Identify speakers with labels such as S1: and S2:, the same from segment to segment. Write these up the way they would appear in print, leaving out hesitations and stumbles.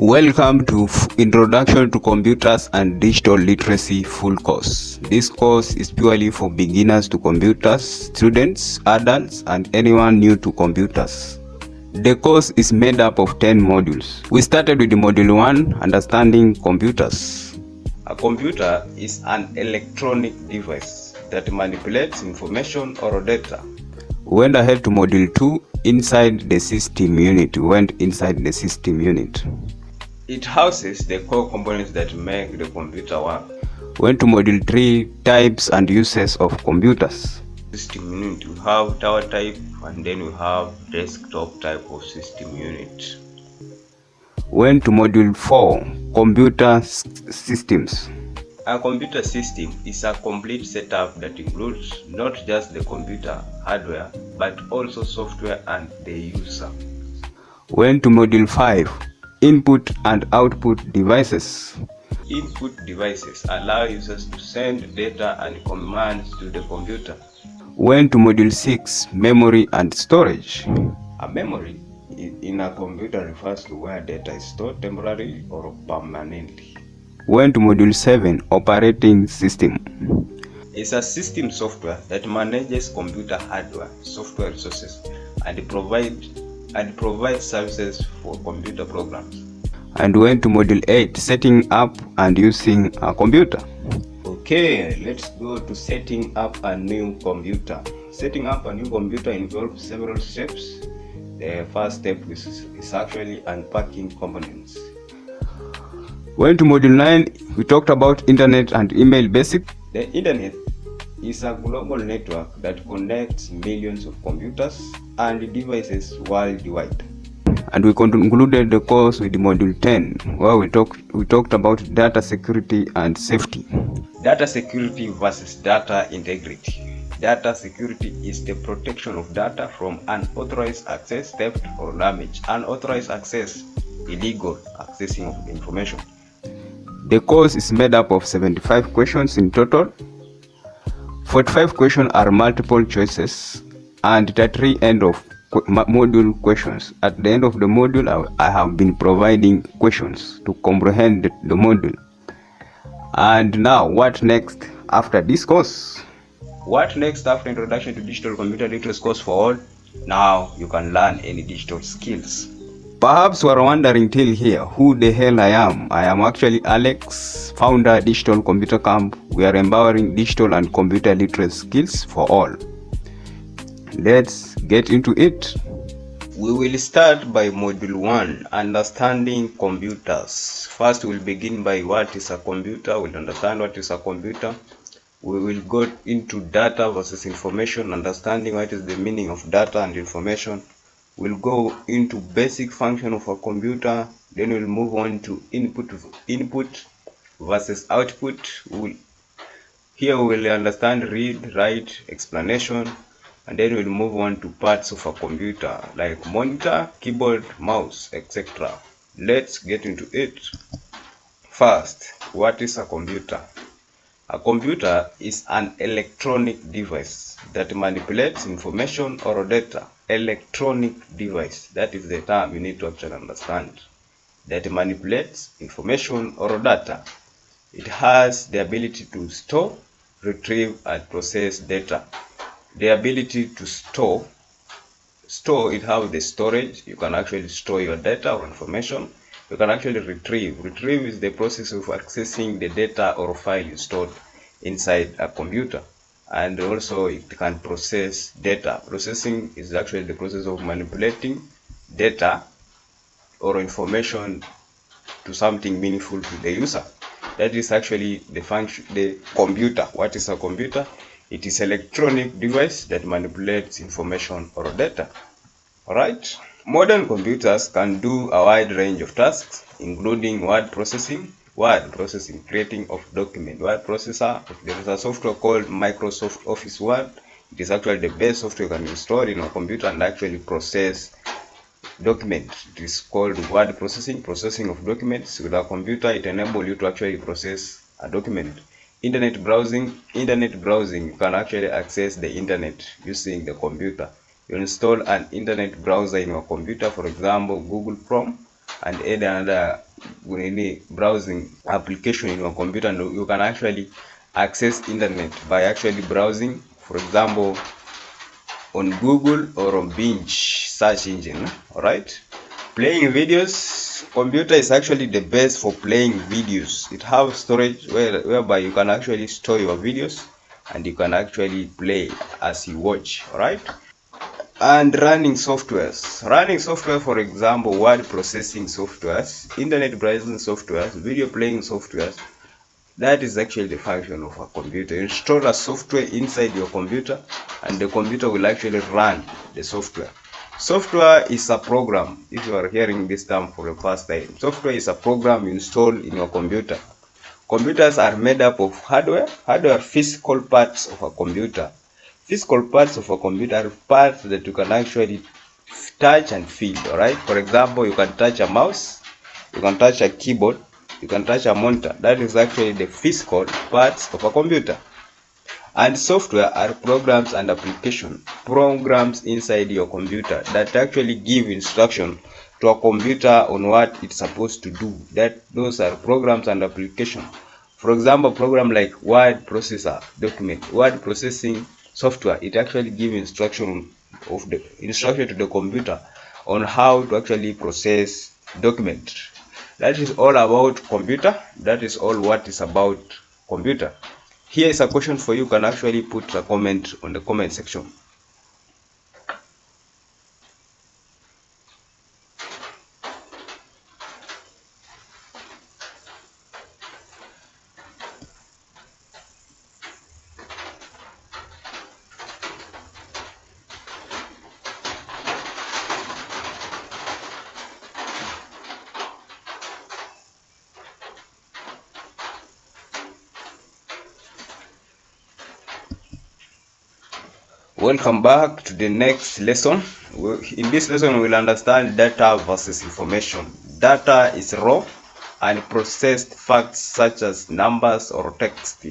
S1: Welcome to Introduction to Computers and Digital Literacy full course. This course is purely for beginners to computers, students, adults, and anyone new to computers. The course is made up of 10 modules. We started with Module 1, Understanding Computers. A computer is an electronic device that manipulates information or data. We went ahead to Module 2, Inside the System Unit. We went inside the system unit. It houses the core components that make the computer work. Went to Module 3, Types and Uses of Computers. System unit, we have tower type and then we have desktop type of system unit. Went to Module 4, Computer Systems. A computer system is a complete setup that includes not just the computer hardware but also software and the user. Went to Module 5, Input and Output Devices. Input devices allow users to send data and commands to the computer. Went to Module 6, Memory and Storage. A memory in a computer refers to where data is stored temporarily or permanently. Went to Module 7, Operating System. It's a system software that manages computer hardware, software resources, and provides services for computer programs. And went to Module 8, Setting Up and Using a Computer. Okay, let's go to setting up a new computer. Setting up a new computer involves several steps. The first step is actually unpacking components. Went to Module 9, we talked about Internet and Email Basics. The Internet is a global network that connects millions of computers and devices worldwide. And we concluded the course with Module 10, where we talked about data security and safety. Data security versus data integrity. Data security is the protection of data from unauthorized access, theft, or damage. Unauthorized access, illegal accessing of information. The course is made up of 75 questions in total. 45 questions are multiple choices and 33 end of module questions. At the end of the module, I have been providing questions to comprehend the module. And now, what next after this course? What next after Introduction to Digital Computer Literacy course for all? Now you can learn any digital skills. Perhaps you are wondering till here who the hell I am. I am actually Alex, founder Digital Computer Camp. We are empowering digital and computer literacy skills for all. Let's get into it. We will start by Module 1, Understanding Computers. First, we'll begin by what is a computer. We'll understand what is a computer. We will go into data versus information, understanding what is the meaning of data and information. We'll go into basic function of a computer. Then we'll move on to input versus output. Here we will understand read, write, explanation. And then we'll move on to parts of a computer like monitor, keyboard, mouse, etc. Let's get into it. First, what is a computer? A computer is an electronic device that manipulates information or data. Electronic device, that is the term you need to actually understand. That manipulates information or data. It has the ability to store, retrieve, and process data. The ability to store, it has the storage. You can actually store your data or information. You can actually retrieve. Retrieve is the process of accessing the data or file you stored inside a computer. And also it can process data. Processing is actually the process of manipulating data or information to something meaningful to the user. That is actually the function, the computer. What is a computer? It is an electronic device that manipulates information or data. Alright? Modern computers can do a wide range of tasks, including word processing, creating of document, word processor. There is a software called Microsoft Office Word. It is actually the best software you can install in a computer and actually process documents. It is called word processing of documents. With a computer, it enables you to actually process a document. Internet browsing, you can actually access the internet using the computer. You install an internet browser in your computer, for example, Google Chrome and any other browsing application in your computer, and you can actually access internet by actually browsing, for example, on Google or on Bing search engine. All right. Playing videos, computer is actually the best for playing videos. It has storage whereby you can actually store your videos and you can actually play as you watch. All right. And running software, for example, word processing softwares, internet browsing softwares, video playing softwares. That is actually the function of a computer. You install a software inside your computer and the computer will actually run the software. Software is a program. If you are hearing this term for the first time, software is a program you install in your computer. Computers are made up of hardware physical parts of a computer. Physical parts of a computer are parts that you can actually touch and feel. All right. For example, you can touch a mouse, you can touch a keyboard, you can touch a monitor. That is actually the physical parts of a computer. And software are programs and applications, programs inside your computer that actually give instruction to a computer on what it's supposed to do. Those are programs and applications. For example, program like word processor document, word processing software, it actually gives instruction to the computer on how to actually process document. That is all about computer. That is all what is about computer. Here is a question for you. You can actually put a comment on the comment section. Welcome back to the next lesson. In this lesson, we'll understand data versus information. Data is raw and processed facts such as numbers or text.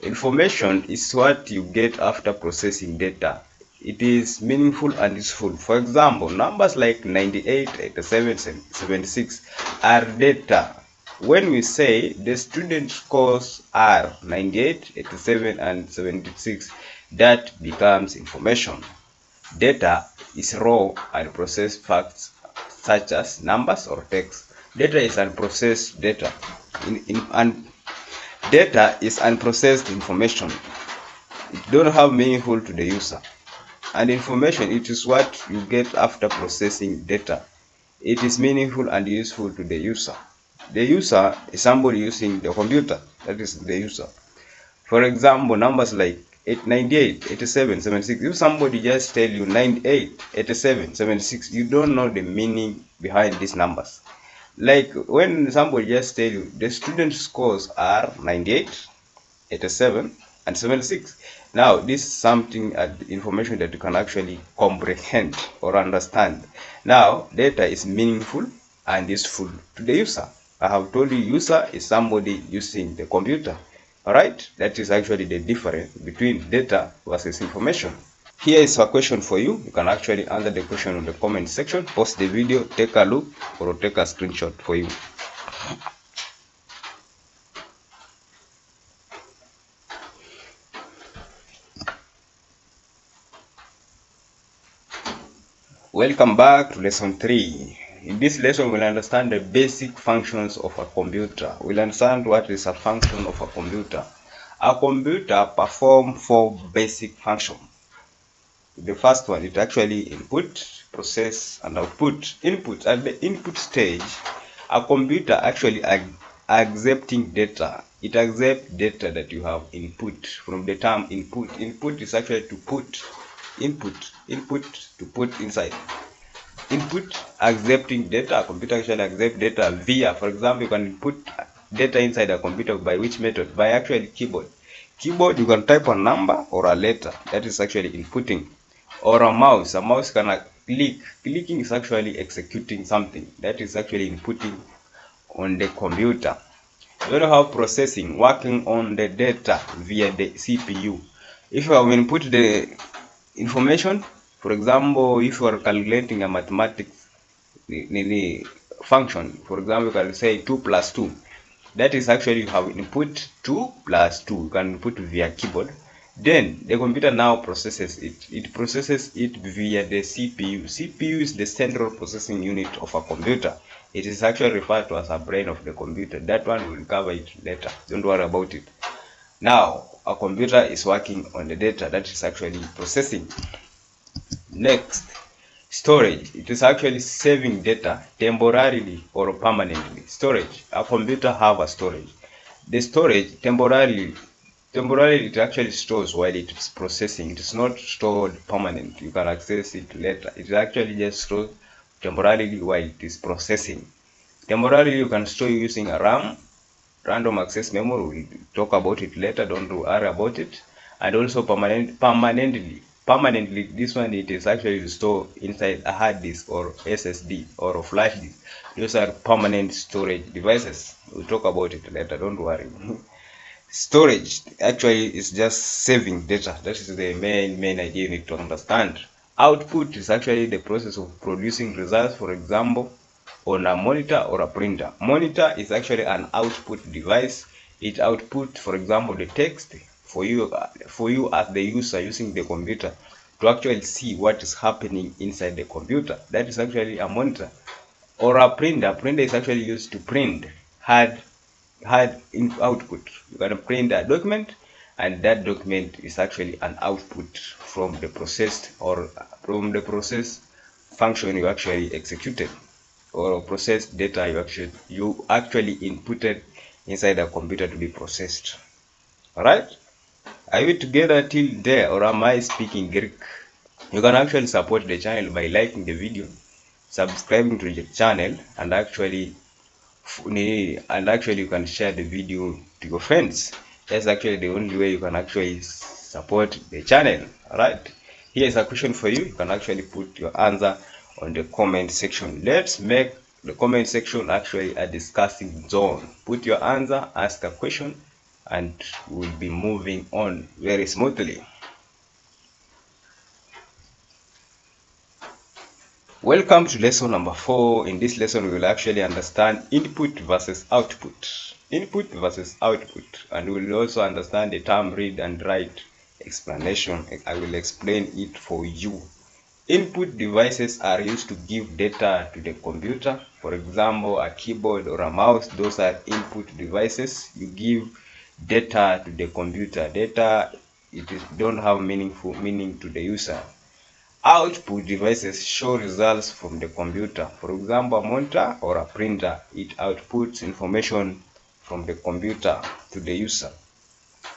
S1: Information is what you get after processing data. It is meaningful and useful. For example, numbers like 98, 87, 76 are data. When we say the student scores are 98, 87, and 76, that becomes information. Data is raw and processed facts such as numbers or text. Data is unprocessed data. Data is unprocessed information. It don't have meaningful to the user. And information, it is what you get after processing data. It is meaningful and useful to the user. The user is somebody using the computer. That is the user. For example, numbers like 98, 87, 76. If somebody just tell you 98, 87, 76, you don't know the meaning behind these numbers. Like when somebody just tell you the student scores are 98, 87, and 76. Now, this is something, information that you can actually comprehend or understand. Now, data is meaningful and useful to the user. I have told you, user is somebody using the computer. All right, that is actually the difference between data versus information. Here is a question for you. You can actually answer the question in the comment section. Pause the video, take a look, or take a screenshot for you. Welcome back to lesson 3. In this lesson, we'll understand the basic functions of a computer. We'll understand what is a function of a computer. A computer performs 4 basic functions. The first one is actually input, process, and output. Input. At the input stage, a computer actually accepting data. It accepts data that you have input. From the term input. Input is actually to put. Input to put inside. Input accepting data. A computer actually accepts data via, for example, you can input data inside a computer by which method? By actually keyboard. Keyboard, you can type a number or a letter. That is actually inputting. Or a mouse. A mouse can click. Clicking is actually executing something. That is actually inputting on the computer. You don't have processing, working on the data via the CPU. If you have input the information, for example, if you are calculating a mathematics function. For example, you can say 2 plus 2. That is actually you have input 2 plus 2. You can input via keyboard. Then the computer now processes it. It processes it via the CPU. CPU is the central processing unit of a computer. It is actually referred to as a brain of the computer. That one we'll cover it later. Don't worry about it. Now, a computer is working on the data that is actually processing. Next, storage. It is actually saving data temporarily or permanently. Storage. A computer have a storage. The storage temporarily it actually stores while it is processing. It is not stored permanently. You can access it later. It actually just stores temporarily while it is processing. Temporarily you can store using a RAM, random access memory. We'll talk about it later. Don't worry about it. And also permanently, this one it is actually stored inside a hard disk or SSD or a flash disk. Those are permanent storage devices. We'll talk about it later. Don't worry. Storage actually is just saving data. That is the main idea you need to understand. Output is actually the process of producing results, for example, on a monitor or a printer. Monitor is actually an output device. It outputs, for example, the text for you as the user using the computer to actually see what is happening inside the computer. That is actually a monitor. Or a printer. Printer is actually used to print hard output. You can print a document, and that document is actually an output from the processed or from the process function you actually executed, or processed data you actually inputted inside a computer to be processed. All right, are we together till there, or am I speaking Greek? You can actually support the channel by liking the video, subscribing to the channel, and actually you can share the video to your friends. That's actually the only way you can actually support the channel. All right, here is a question for you. You can actually put your answer on the comment section. Let's make the comment section actually a discussing zone. Put your answer, ask a question, and we'll be moving on very smoothly. Welcome to lesson number 4. In this lesson, we will actually understand input versus output. Input versus output. And we will also understand the term read and write explanation. I will explain it for you. Input devices are used to give data to the computer. For example, a keyboard or a mouse, those are input devices. You give data to the computer. Data, don't have meaning to the user. Output devices show results from the computer. For example, a monitor or a printer, it outputs information from the computer to the user.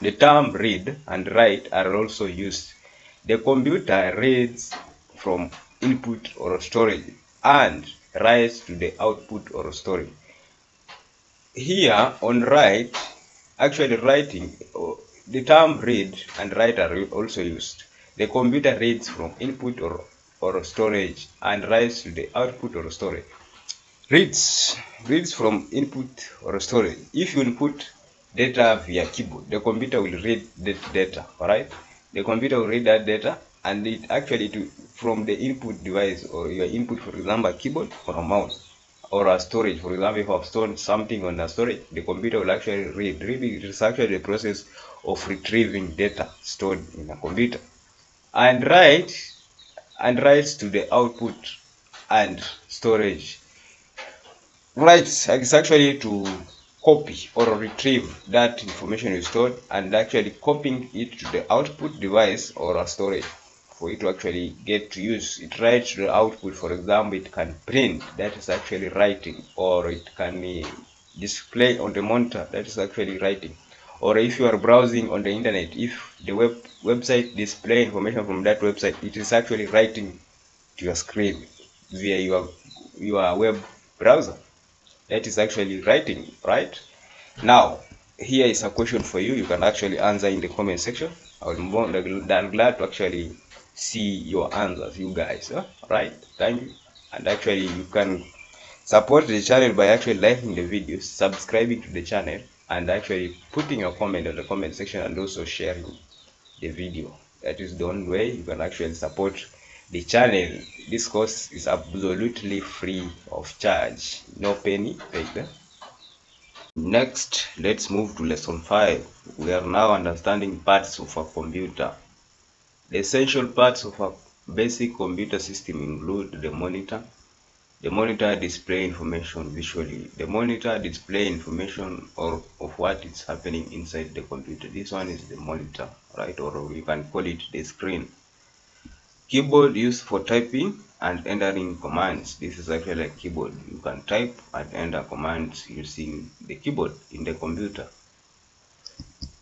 S1: The term read and write are also used. The computer reads from input or storage and writes to the output or storage. Here on write, actually writing, the term read and write are also used. The computer reads from input or storage and writes to the output or storage. Reads from input or storage. If you input data via keyboard, the computer will read that data. Alright, the computer will read that data, and it actually from the input device or your input, for example, a keyboard or a mouse or a storage. For example, if you have stored something on a storage, the computer will actually read. Reading is actually the process of retrieving data stored in a computer. And writes to the output and storage. Writes is actually to copy or retrieve that information you stored and actually copying it to the output device or a storage for it to actually get to use. It writes to the output. For example, it can print, that is actually writing, or it can display on the monitor, that is actually writing. Or if you are browsing on the internet, if the website display information from that website, it is actually writing to your screen via your web browser. That is actually writing, right? Now, here is a question for you. You can actually answer in the comment section. I'm glad to actually see your answers, you guys. Right? Thank you. And actually, you can support the channel by actually liking the videos, subscribing to the channel, and actually putting your comment in the comment section, and also sharing the video. That is the only way you can actually support the channel. This course is absolutely free of charge, no penny paid. Next, let's move to lesson 5. We are now understanding parts of a computer. The essential parts of a basic computer system include the monitor. The monitor displays information visually. The monitor displays information of what is happening inside the computer. This one is the monitor, right? Or you can call it the screen. Keyboard used for typing and entering commands. This is actually a keyboard. You can type and enter commands using the keyboard in the computer.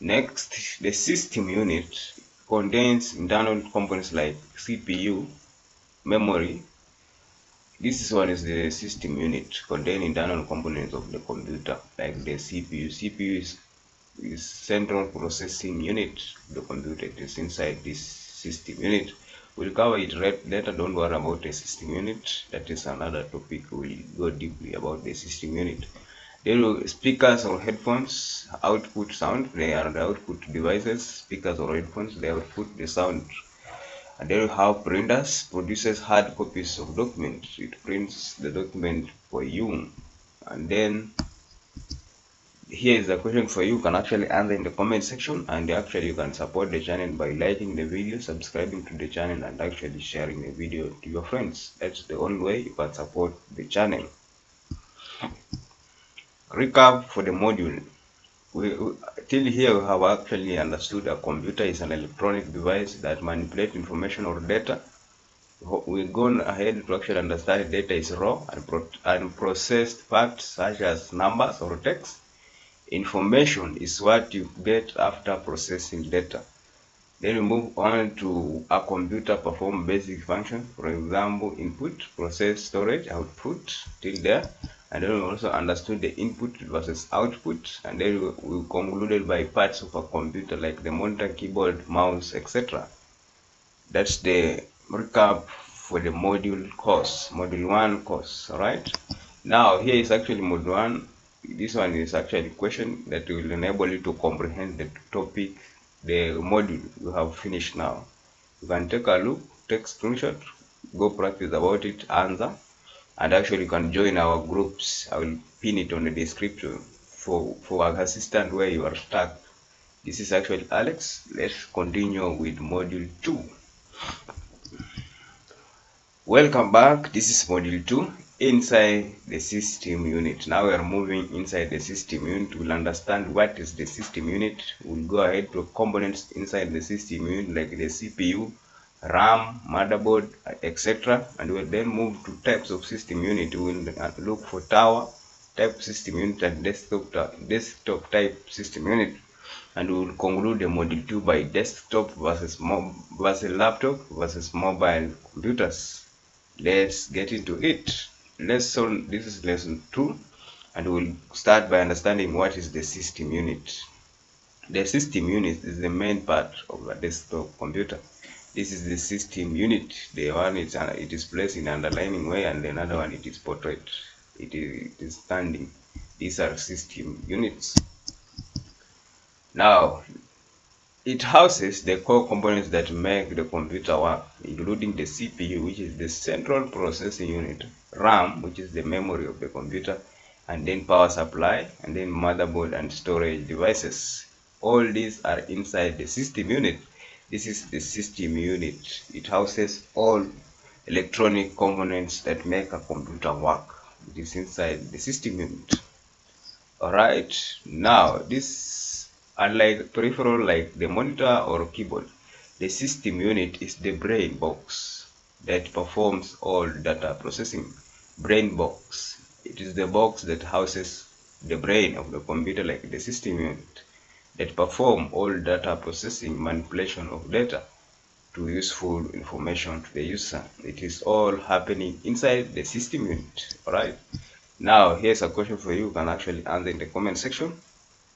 S1: Next, the system unit contains internal components like CPU, memory. This one is the system unit containing internal components of the computer like the CPU. CPU is central processing unit of the computer. It is inside this system unit. We'll cover it later. Don't worry about the system unit. That is another topic. We'll go deeply about the system unit. There are speakers or headphones, output sound. They are the output devices. Speakers or headphones, they output the sound. And then you have printers, produces hard copies of documents. It prints the document for you. And then here is a question for you. You can actually answer in the comment section, and actually you can support the channel by liking the video, subscribing to the channel, and actually sharing the video to your friends. That's the only way you can support the channel. Recap for the module. Till here we have actually understood a computer is an electronic device that manipulates information or data. We've gone ahead to actually understand data is raw and processed facts such as numbers or text. Information is what you get after processing data. Then we move on to a computer perform basic functions, for example, input, process, storage, output, till there. And then we also understood the input versus output, and then we concluded by parts of a computer like the monitor, keyboard, mouse, etc. That's the recap for the module 1 course. Alright, now here is actually module 1. This one is actually a question that will enable you to comprehend the topic, the module you have finished now. You can take a look, take screenshot, go practice about it, answer, and actually you can join our groups. I will pin it on the description for an assistant where you are stuck. This is actually Alex. Let's continue with module 2. Welcome back. This is module 2 inside the system unit. Now we are moving inside the system unit. We'll understand what is the system unit. We'll go ahead to components inside the system unit like the CPU, RAM, motherboard, etc. And we'll then move to types of system unit. We'll look for tower type system unit and desktop type system unit. And we will conclude the module 2 by desktop versus laptop versus mobile computers. Let's get into it. This is lesson 2, and we'll start by understanding what is the system unit. The system unit is the main part of a desktop computer. This is the system unit. The one it is placed in underlining way, and another one it is portrait. It is standing. These are system units. Now, it houses the core components that make the computer work, including the CPU, which is the central processing unit, RAM, which is the memory of the computer, and then power supply, and then motherboard and storage devices. All these are inside the system unit. This is the system unit. It houses all electronic components that make a computer work. It is inside the system unit. Alright, now this, unlike peripheral like the monitor or keyboard, the system unit is the brain box that performs all data processing. Brain box, it is the box that houses the brain of the computer like the system unit that perform all data processing, manipulation of data to useful information to the user. It is all happening inside the system unit. Alright, now here's a question for you. You can actually answer in the comment section.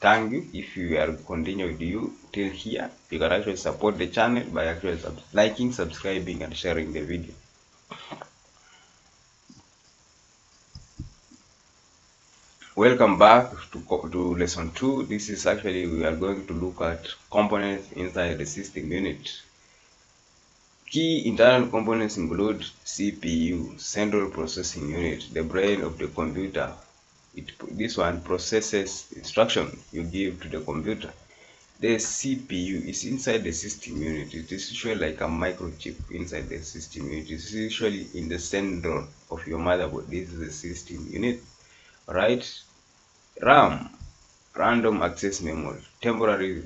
S1: Thank you. If you are continuing with you till here, you can actually support the channel by actually liking, subscribing, and sharing the video. Welcome back to lesson 2. This is actually, we are going to look at components inside the system unit. Key internal components include CPU, Central Processing Unit, the brain of the computer. This one processes instruction you give to the computer. The CPU is inside the system unit. It is usually like a microchip inside the system unit. It is usually in the center of your motherboard. This is the system unit, right? RAM, random access memory, temporary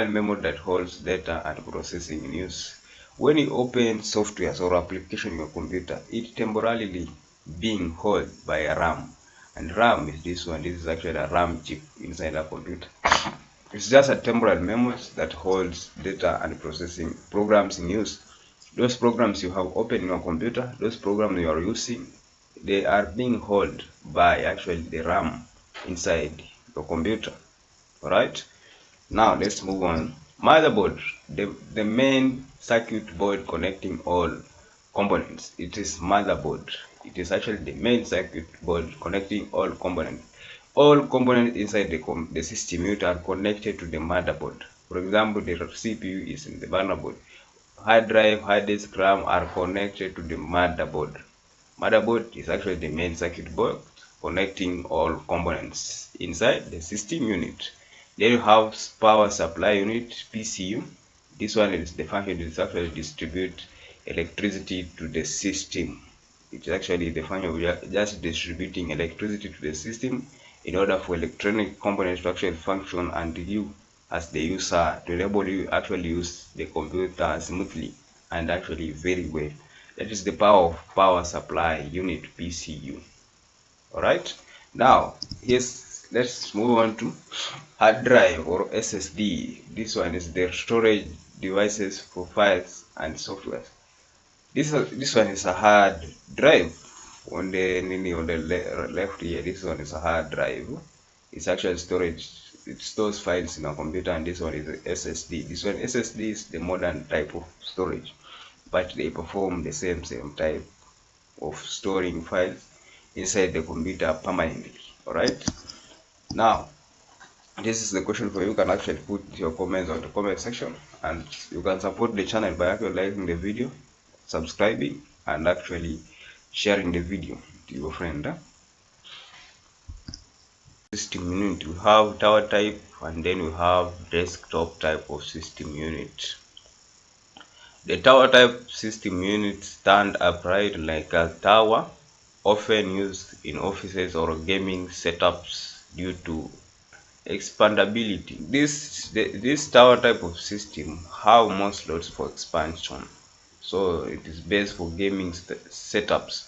S1: memory that holds data and processing news. When you open software or application in your computer, it temporarily being held by a RAM. And RAM is this one. This is actually a RAM chip inside a computer. It's just a temporal memory that holds data and processing programs in use. Those programs you have opened in your computer, those programs you are using, they are being held by actually the RAM inside your computer. Alright? Now let's move on. Motherboard, the main circuit board connecting all components. It is motherboard. It is actually the main circuit board connecting all components. All components inside the system unit are connected to the motherboard. For example, the CPU is in the motherboard. Hard drive, hard disk, RAM are connected to the motherboard. Motherboard is actually the main circuit board connecting all components inside the system unit. Then you have power supply unit, PCU. This one is the function is actually distribute electricity to the system. It's actually the function of just distributing electricity to the system in order for electronic components to actually function and you as the user to enable you actually use the computer smoothly and actually very well. That is the power of power supply unit, PCU. Alright, now let's move on to hard drive or SSD. This one is the storage devices for files and software. This one is a hard drive. On the left here, this one is a hard drive. It's actually storage. It stores files in a computer, and this one is a SSD. This one SSD is the modern type of storage, but they perform the same type of storing files inside the computer permanently. Alright, now this is the question for you. You can actually put your comments on the comment section, and you can support the channel by actually liking the video, subscribing, and actually sharing the video to your friend. System unit, we have tower type, and then we have desktop type of system unit. The tower type system unit stand upright like a tower, often used in offices or gaming setups due to expandability. This tower type of system have more slots for expansion, so it is best for gaming setups.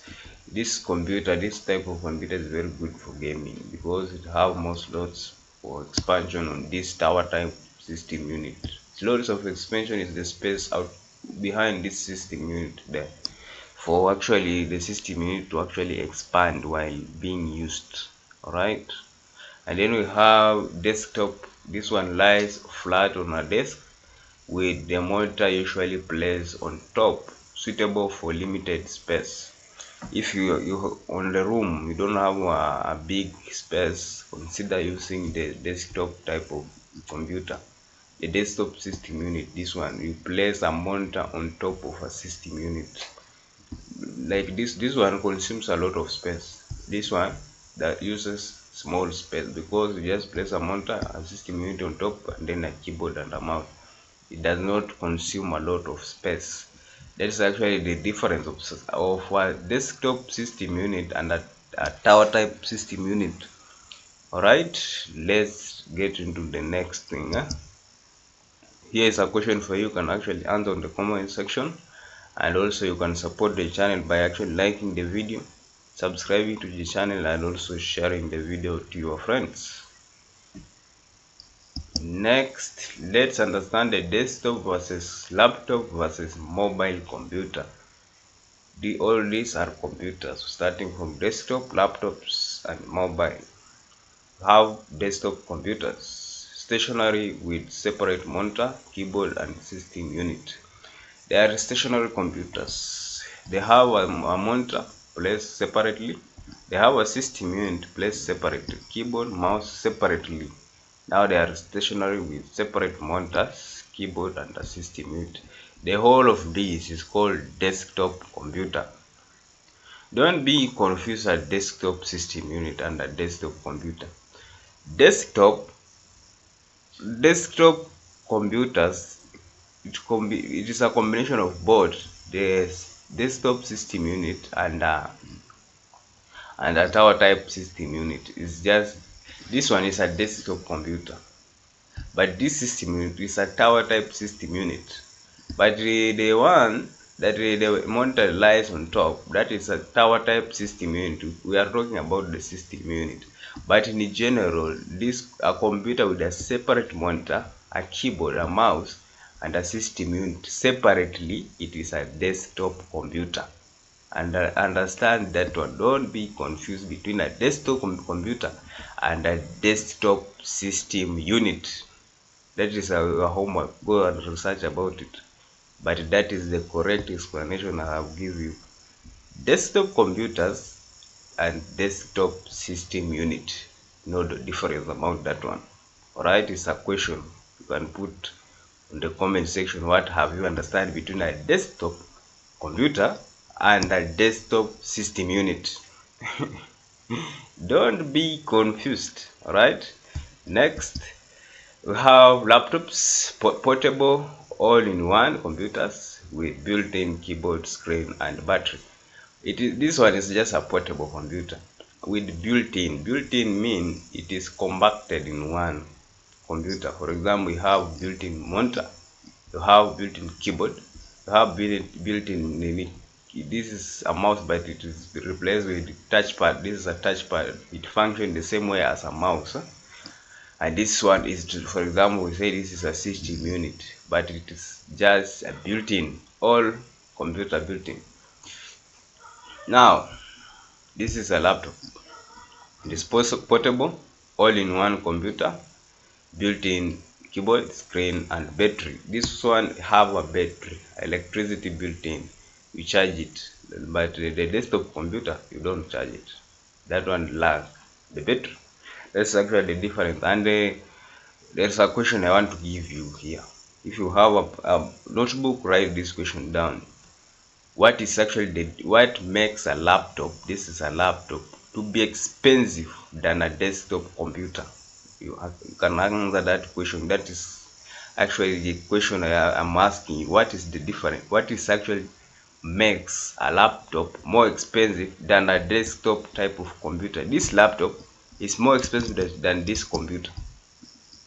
S1: This type of computer is very good for gaming because it have more slots for expansion on this tower type system unit. Slots of expansion is the space out behind this system unit there for actually the system unit to actually expand while being used. Alright, and then we have desktop. This one lies flat on a desk with the monitor usually placed on top, suitable for limited space. If you on the room you don't have a big space, consider using the desktop type of computer. The desktop system unit, this one you place a monitor on top of a system unit like this one consumes a lot of space. This one that uses small space because you just place a monitor, a system unit on top, and then a keyboard and a mouse. It does not consume a lot of space. That's actually the difference of a desktop system unit and a tower type system unit. Alright, let's get into the next thing. Here is a question for you. You can actually answer on the comment section, and also you can support the channel by actually liking the video, subscribing to the channel, and also sharing the video to your friends. Next, let's understand the desktop versus laptop versus mobile computer. All these are computers, starting from desktop, laptops, and mobile. Have desktop computers, stationary with separate monitor, keyboard, and system unit. They are stationary computers. They have a monitor placed separately. They have a system unit placed separately, keyboard, mouse separately. Now they are stationary with separate monitors, keyboard, and a system unit. The whole of this is called desktop computer. Don't be confused at desktop system unit and a desktop computer. Desktop computers, it is a combination of both the desktop system unit and a tower type system unit. It's just this one is a desktop computer, but this system unit is a tower type system unit. But the one that the monitor lies on top, that is a tower type system unit. We are talking about the system unit. But in general, this a computer with a separate monitor, a keyboard, a mouse, and a system unit. Separately, it is a desktop computer. And understand that one. Don't be confused between a desktop computer and a desktop system unit. That is a homework. Go and research about it. But that is the correct explanation I have given you. Desktop computers and desktop system unit. No difference about that one. Alright, it's a question you can put in the comment section. What have you understand between a desktop computer and a desktop system unit? Don't be confused. Alright, next we have laptops, portable all-in-one computers with built-in keyboard, screen, and battery. This one is just a portable computer with built-in. Built-in mean it is compacted in one computer. For example, we have built-in monitor, you have built-in keyboard, you have built-in this is a mouse, but it is replaced with touchpad. This is a touchpad. It functions the same way as a mouse. And this one is, for example, we say this is a system unit, but it is just a built-in, all computer built-in. Now, this is a laptop. It is portable, all-in-one computer, built-in keyboard, screen, and battery. This one have a battery, electricity built-in. You charge it, but the desktop computer, you don't charge it. That one lacks the battery. That's actually the difference. And there's a question I want to give you here. If you have a notebook, write this question down. What is actually what makes a laptop, this is a laptop, to be expensive than a desktop computer? You can answer that question. That is actually the question I'm asking you. What is the difference? What is actually makes a laptop more expensive than a desktop type of computer? This laptop is more expensive than this computer.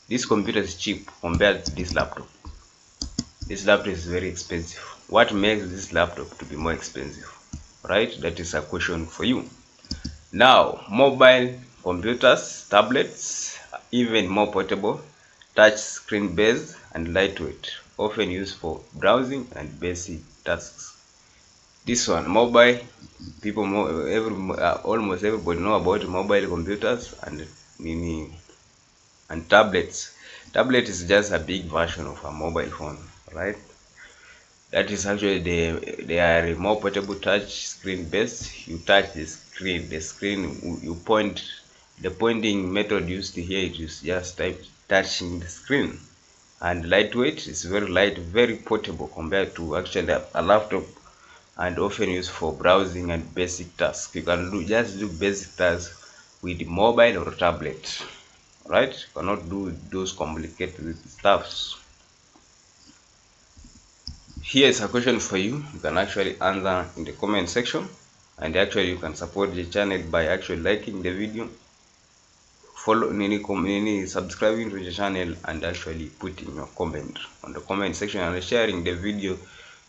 S1: This computer is cheap compared to this laptop. This laptop is very expensive. What makes this laptop to be more expensive? Right? That is a question for you. Now, mobile computers, tablets, even more portable, touch screen based and lightweight, often used for browsing and basic tasks. This one, mobile, people almost everybody know about mobile computers and tablets. Tablet is just a big version of a mobile phone, right? That is actually they are more portable, touch screen based. You touch the screen you point. The pointing method used here is just touching the screen. And lightweight is very light, very portable compared to actually a laptop, and often used for browsing and basic tasks. You can just do basic tasks with mobile or tablet, right? You cannot do those complicated stuffs. Here is a question for you. You can actually answer in the comment section, and actually you can support the channel by actually liking the video, subscribing to the channel, and actually putting your comment on the comment section and sharing the video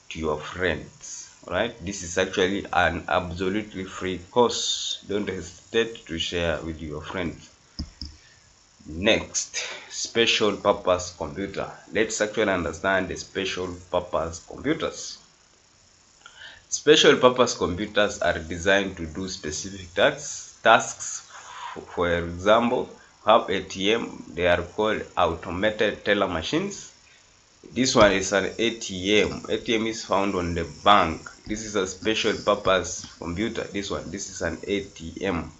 S1: to your friends. Right? This is actually an absolutely free course. Don't hesitate to share with your friends. Next, special purpose computer. Let's actually understand the special purpose computers. Special purpose computers are designed to do specific tasks. For example, have ATM, they are called automated teller machines. This one is an ATM. ATM is found on the bank. This is a special purpose computer. This is an ATM.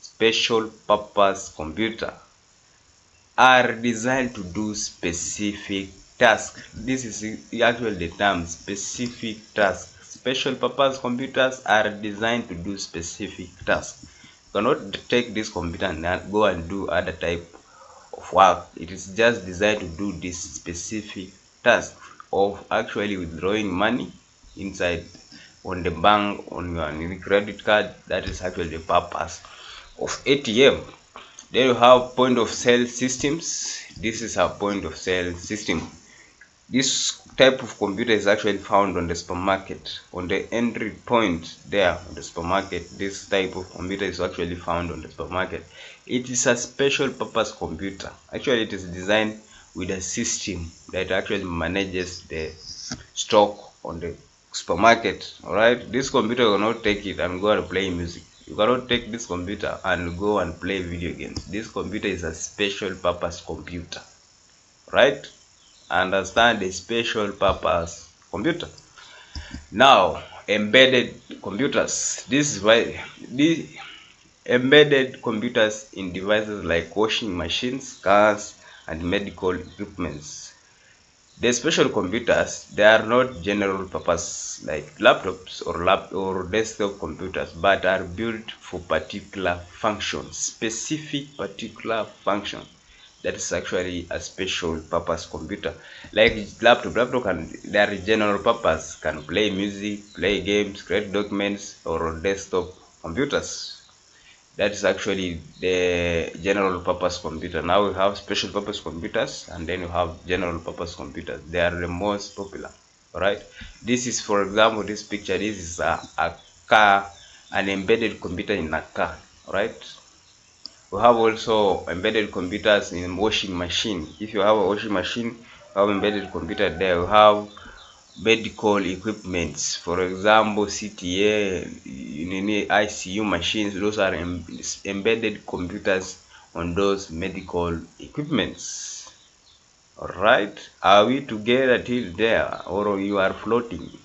S1: Special purpose computer are designed to do specific task. This is actually the term specific task. Special purpose computers are designed to do specific tasks. You cannot take this computer and go and do other type of work. It is just designed to do this specific task of actually withdrawing money inside on the bank on your credit card. That is actually the purpose of ATM. Then you have point of sale systems. This is a point of sale system. This type of computer is actually found on the supermarket. On the entry point there on the supermarket, this type of computer is actually found on the supermarket. It is a special purpose computer. Actually, it is designed with a system that actually manages the stock on the supermarket. Alright, this computer cannot take it and go and play music. You cannot take this computer and go and play video games. This computer is a special purpose computer. Right? Understand the special purpose computer. Now, embedded computers. This is why the embedded computers in devices like washing machines, cars, and medical equipments. The special computers, they are not general purpose like laptops or desktop computers, but are built for particular functions, specific particular function. That is actually a special purpose computer. Like laptop can, they are general purpose, can play music, play games, create documents, or desktop computers. That is actually the general purpose computer. Now we have special purpose computers, and then you have general purpose computers. They are the most popular. All right, this is, for example, this picture. This is a car, an embedded computer in a car. All right, we have also embedded computers in washing machine. If you have a washing machine, you have embedded computer there. You have medical equipments, for example CTA, ICU machines. Those are embedded computers on those medical equipments. All right, are we together till there, or you are floating? You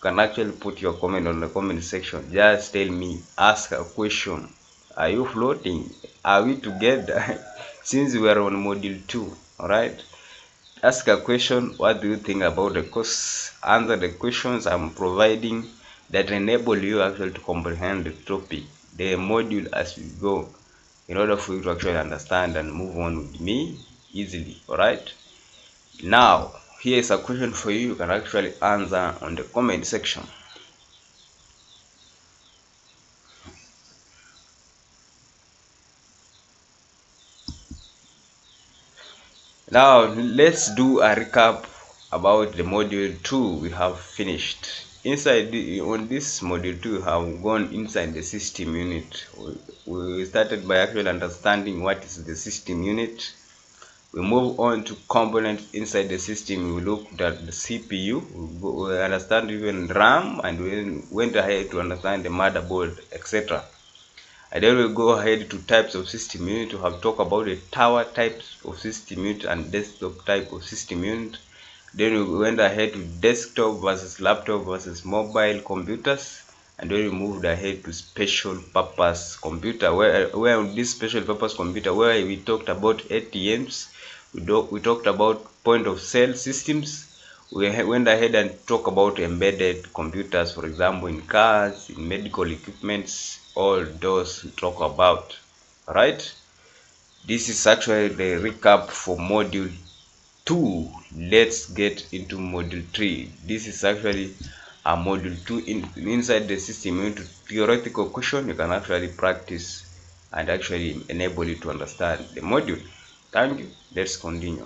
S1: can actually put your comment on the comment section. Just tell me, ask a question. Are you floating? Are we together? Since we are on module 2. All right, ask a question. What do you think about the course? Answer the questions I'm providing that enable you actually to comprehend the topic, the module as we go, in order for you to actually understand and move on with me easily. All right, now here is a question for you. You can actually answer on the comment section. Now let's do a recap about the module 2 we have finished. On this module 2, we have gone inside the system unit. We started by actually understanding what is the system unit. We move on to components inside the system. We looked at the CPU, we understand even RAM, and we went ahead to understand the motherboard, etc. And then we go ahead to types of system unit. We have talked about the tower types of system unit and desktop type of system unit. Then we went ahead to desktop versus laptop versus mobile computers. And then we moved ahead to special purpose computer, where this special purpose computer, where we talked about ATMs, we talked about point of sale systems. We went ahead and talked about embedded computers, for example, in cars, in medical equipments, all those we talk about. Right? This is actually the recap for module 2. Let's get into module 3. This is actually a module 2 inside the system unit. Theoretical question you can actually practice and actually enable you to understand the module. Thank you. Let's continue.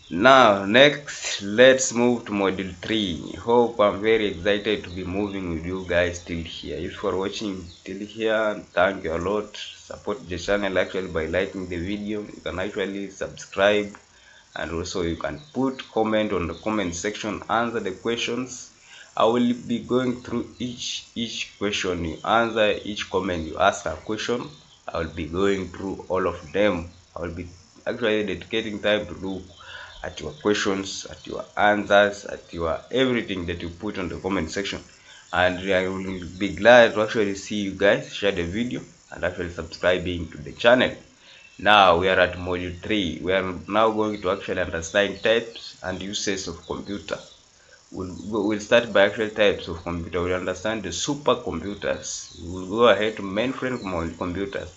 S1: Now next, let's move to module 3. Hope I'm very excited to be moving with you guys till here. If you are watching till here, thank you a lot. Support the channel actually by liking the video. You can actually subscribe, and also you can put comment on the comment section, answer the questions. I will be going through each question you answer, each comment you ask a question. I will be going through all of them. I will be actually dedicating time to look at your questions, at your answers, at your everything that you put on the comment section. and I will be glad to actually see you guys share the video and actually subscribing to the channel. Now we are at module 3. We are now going to actually understand types and uses of computer. We'll start by actual types of computer. We'll understand the supercomputers. We'll go ahead to mainframe computers,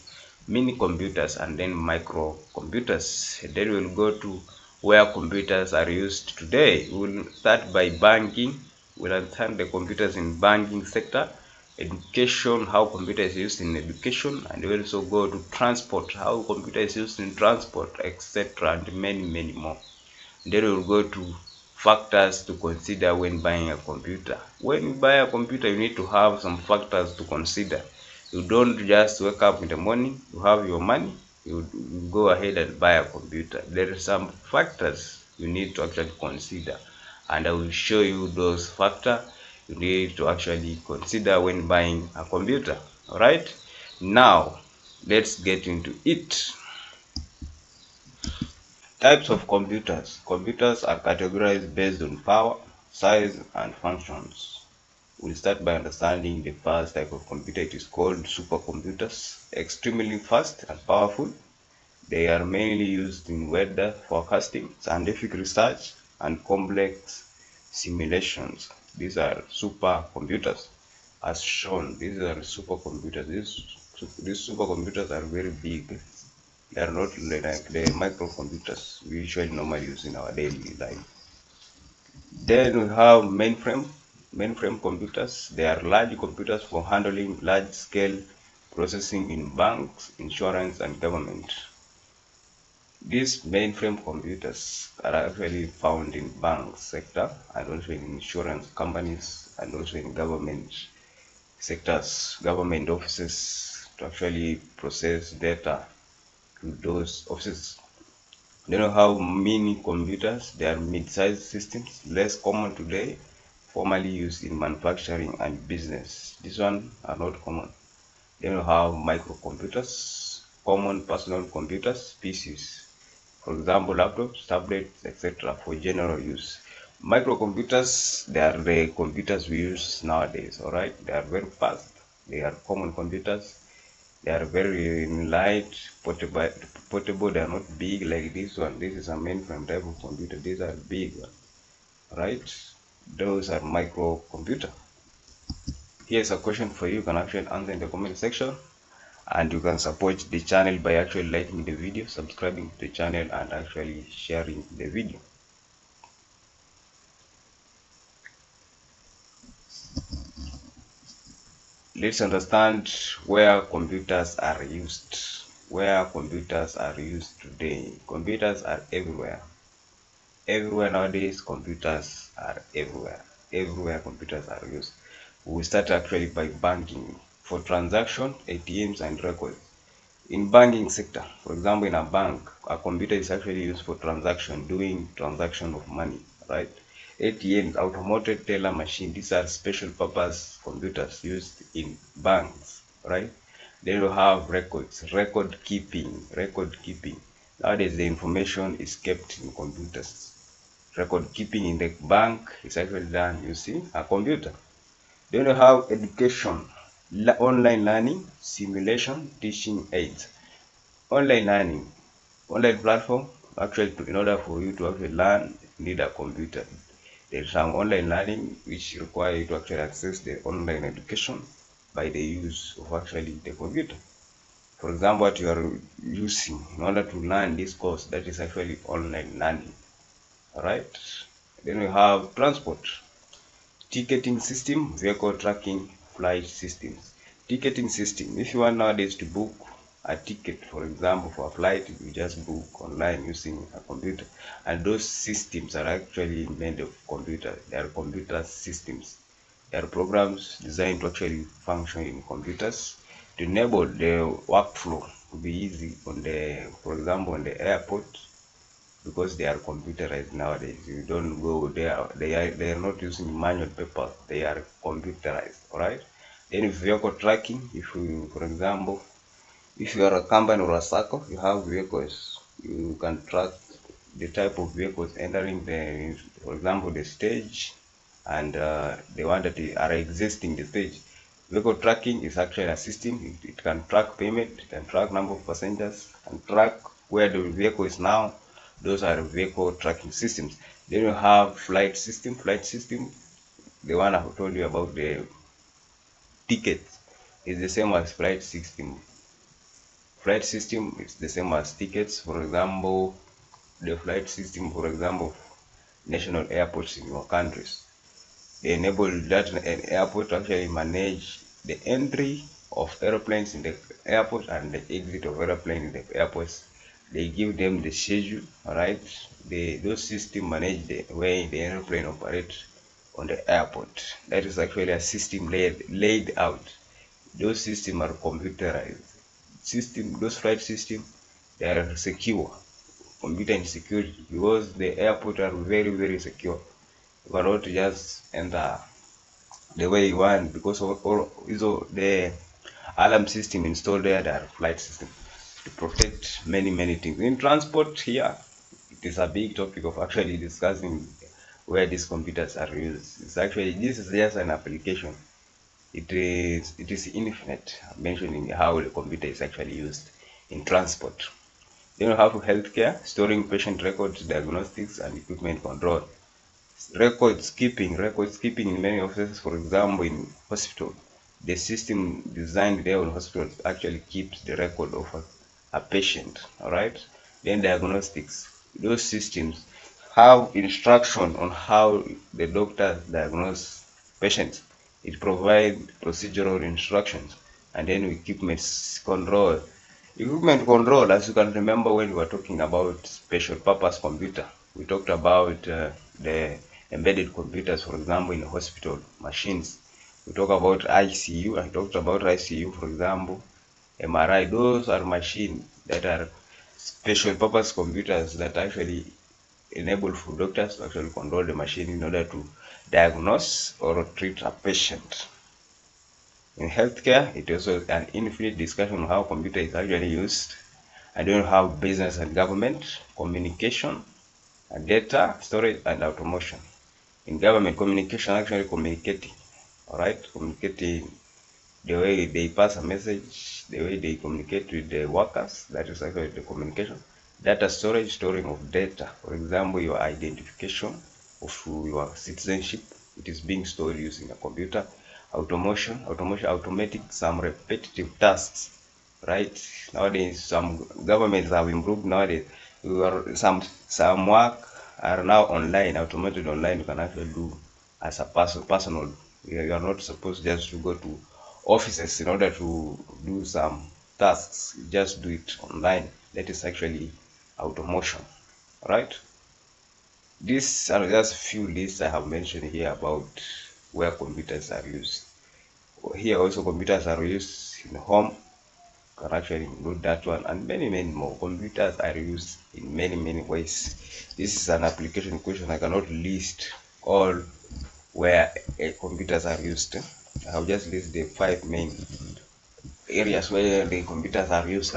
S1: mini computers, and then microcomputers. Then we'll go to where computers are used today. We'll start by banking. We'll understand the computers in banking sector, education, how computer is used in education, and we'll also go to transport, how computer is used in transport, etc., and many more. Then we'll go to factors to consider when buying a computer. When you buy a computer, you need to have some factors to consider. You don't just wake up in the morning, you have your money, you go ahead and buy a computer. There are some factors you need to actually consider, and I will show you those factors you need to actually consider when buying a computer. Alright, now let's get into it. Types of computers. Computers are categorized based on power, size, and functions. We'll start by understanding the first type of computer. It is called supercomputers. Extremely fast and powerful. They are mainly used in weather forecasting, scientific research, and complex simulations. These are supercomputers. As shown, these are supercomputers. These supercomputers are very big. They are not like the microcomputers we usually normally use in our daily life. Then we have mainframe computers. They are large computers for handling large scale processing in banks, insurance, and government. These mainframe computers are actually found in bank sector and also in insurance companies and also in government sectors, government offices, to actually process data to those offices. You know how mini computers, they are mid-sized systems, less common today, formerly used in manufacturing and business. These ones are not common. Then you have microcomputers, common personal computers, PCs. For example, laptops, tablets, etc. for general use. Microcomputers, they are the computers we use nowadays, alright? They are very fast. They are common computers. They are very light, portable. They are not big like this one. This is a mainframe type of computer. These are big ones, right? Those are microcomputer. Here's a question for you. You can actually answer in the comment section, and you can support the channel by actually liking the video, subscribing to the channel, and actually sharing the video. Let's understand where computers are used. Where computers are used today. Computers are everywhere. Everywhere nowadays, computers are everywhere. Everywhere computers are used. We start actually by banking. For transaction, ATMs, and records. In banking sector, for example, in a bank, a computer is actually used for transaction, doing transaction of money, right? ATMs, automated teller machine, these are special purpose computers used in banks, right? Then you have records, record keeping. Nowadays, the information is kept in computers. Record keeping in the bank is actually done using a computer. Then you have education, online learning, simulation, teaching aids. Online learning, online platform. Actually, in order for you to actually learn, you need a computer. There's some online learning which require you to actually access the online education by the use of actually the computer. For example, what you are using in order to learn this course, that is actually online learning. Alright. Then we have transport, ticketing system, vehicle tracking, flight systems. Ticketing system. If you want nowadays to book a ticket, for example, for a flight, you just book online using a computer. And those systems are actually made of computer. They are computer systems. They are programs designed to actually function in computers to enable the workflow to be easy on the, for example, on the airport, because they are computerized nowadays. You don't go there, they are not using manual paper, they are computerized. All right. Then vehicle tracking, if you, for example, if you are a company or a circle, you have vehicles, you can track the type of vehicles entering the, for example, the stage, and the one that are existing the stage. Vehicle tracking is actually a system. It can track payment, it can track number of passengers, and track where the vehicle is now. Those are vehicle tracking systems. Then you have flight system. Flight system, the one I told you about, the tickets, is the same as flight system. Flight system is the same as tickets. For example, the flight system, for example, national airports in your countries, they enable that an airport to actually manage the entry of airplanes in the airport and the exit of airplanes in the airports. They give them the schedule, alright? Those systems manage the way the airplane operates on the airport. That is actually a system laid out. Those systems are computerized. Those flight systems, they are secure, computer insecurity, because the airport are very secure. You cannot just enter the way you want, because all the alarm system installed there, there are flight system to protect many things. In transport here, it is a big topic of actually discussing where these computers are used. This is just an application. It is infinite mentioning how the computer is actually used in transport. Then you have healthcare, storing patient records, diagnostics, and equipment control. Records keeping in many offices, for example, in hospital. The system designed there in hospitals actually keeps the record of a patient, all right? Then diagnostics. Those systems have instruction on how the doctors diagnose patients. It provides procedural instructions, and then equipment control. Equipment control, as you can remember when we were talking about special purpose computer, we talked about the embedded computers, for example, in hospital machines. We talk about ICU. I talked about ICU, for example, MRI. Those are machines that are special purpose computers that actually enable for doctors to actually control the machine in order to diagnose or treat a patient. In healthcare, it also an infinite discussion on how computer is actually used. I don't have business and government, communication, and data, storage, and automation. In government, communication, actually communicating, all right? Communicating the way they pass a message, the way they communicate with the workers, that is actually the communication. Data storage, storing of data. For example, your identification of your citizenship, it is being stored using a computer. Automation, automating some repetitive tasks, right? Nowadays, some governments have improved nowadays. Some work are now online, automated online. You can actually do as a personal. You are not supposed just to go to offices in order to do some tasks. Just do it online. That is actually automation, right? These are just few lists I have mentioned here about where computers are used. Here also computers are used in home, can actually include that one, and many more. Computers are used in many ways. This is an application question. I cannot list all where computers are used. I have just listed the 5 main areas where the computers are used.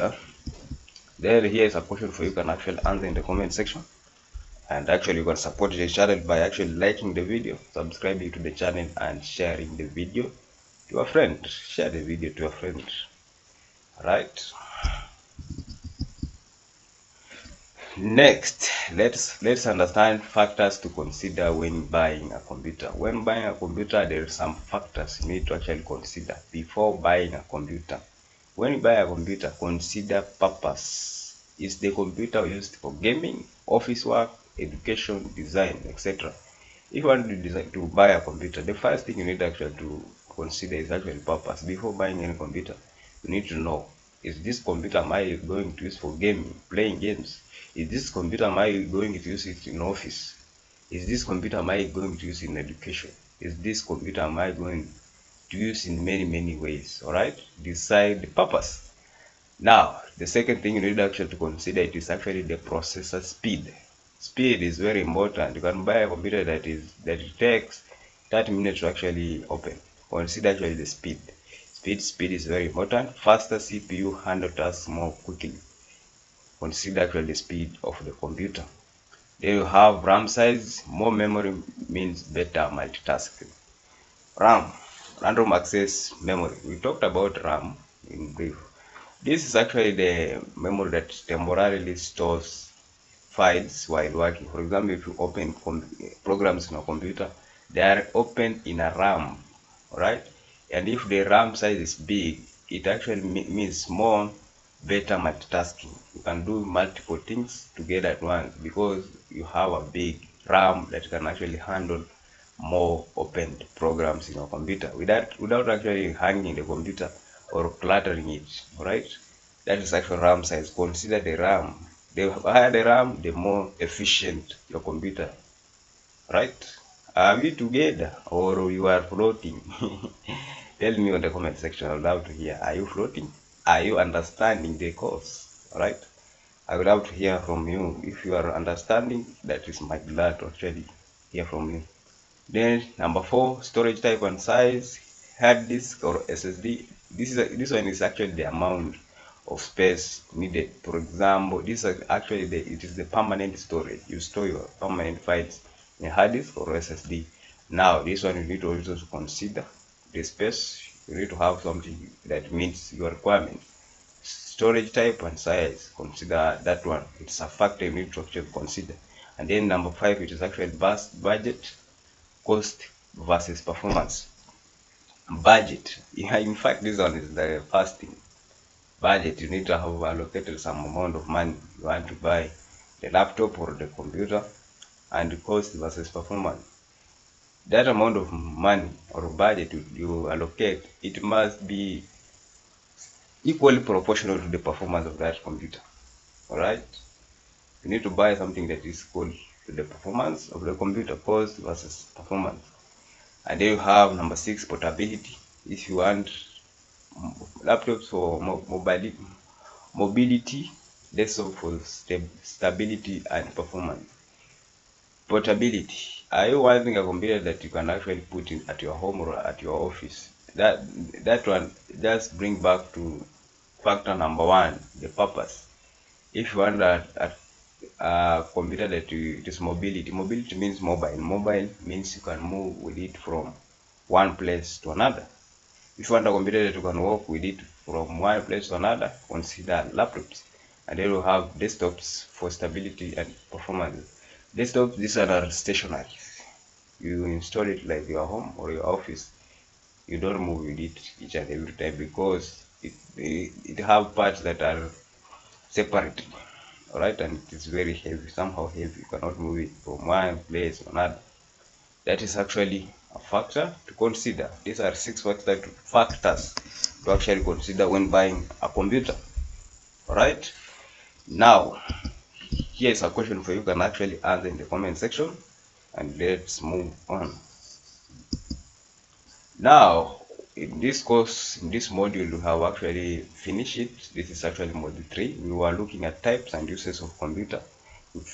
S1: There, here is a question for you. You can actually answer in the comment section. And actually, you can support the channel by actually liking the video, subscribing to the channel, and sharing the video to a friend. Share the video to a friend. Right. Next, let's understand factors to consider when buying a computer. When buying a computer, there are some factors you need to actually consider before buying a computer. When you buy a computer, consider purpose. Is the computer used for gaming, office work, education, design, etc.? If you want to decide to buy a computer, the first thing you need actually to consider is actually purpose. Before buying any computer, you need to know, is this computer am I going to use for gaming, playing games? Is this computer am I going to use it in office? Is this computer am I going to use in education? Is this computer am I going to use in many ways? Alright? Decide the purpose. Now, the second thing you need actually to consider, it is actually the processor speed. Speed is very important. You can buy a computer that it takes 30 minutes to actually open. Consider actually the speed. Speed is very important. Faster CPU handle tasks more quickly. Consider actually the speed of the computer. Then you have RAM size. More memory means better multitasking. RAM, random access memory. We talked about RAM in brief. This is actually the memory that temporarily stores files while working. For example, if you open programs in a computer, they are open in a RAM, right? And if the RAM size is big, it actually means more better multitasking. You can do multiple things together at once because you have a big RAM that can actually handle more opened programs in your computer without actually hanging the computer or cluttering it, right? That is actually RAM size. Consider the RAM. The higher the RAM, the more efficient your computer, right? Are we together or you are floating? Tell me on the comment section. I would love to hear. Are you floating? Are you understanding the course? Right? I would love to hear from you. If you are understanding, that is my glad to actually hear from you. Then number 4, storage type and size, hard disk or SSD. This one is actually the amount of space needed. For example, this is actually it is the permanent storage. You store your permanent files in a hard disk or SSD. Now this one you need to also consider the space. You need to have something that meets your requirements. Storage type and size, consider that one. It's a factor you need to actually consider. And then number 5, it is actually budget, cost versus performance. Budget, yeah, in fact this one is the first thing. Budget, you need to have allocated some amount of money you want to buy the laptop or the computer, and cost versus performance. That amount of money or budget you allocate, it must be equally proportional to the performance of that computer. Alright, you need to buy something that is equal to the performance of the computer, cost versus performance. And then you have number 6, portability. If you want laptops for mobility, desktop for stability and performance. Portability. Are you wanting a computer that you can actually put in at your home or at your office? That one just bring back to factor number 1, the purpose. If you want a computer that it is mobility. Mobility means mobile. Mobile means you can move with it from one place to another. If you want a computer that you can work with it from one place to another, consider laptops. And then you have desktops for stability and performance. Desktops, these are stationary. You install it like your home or your office. You don't move with it each and every time because it have parts that are separate. Alright, and it is very heavy, somehow heavy. You cannot move it from one place to another. That is actually a factor to consider. These are 6 factors to actually consider when buying a computer. Alright, now here is a question for you. You can actually answer in the comment section, and let's move on. Now in this course, in this module, we have actually finished it. This is actually module 3. We were looking at types and uses of computer.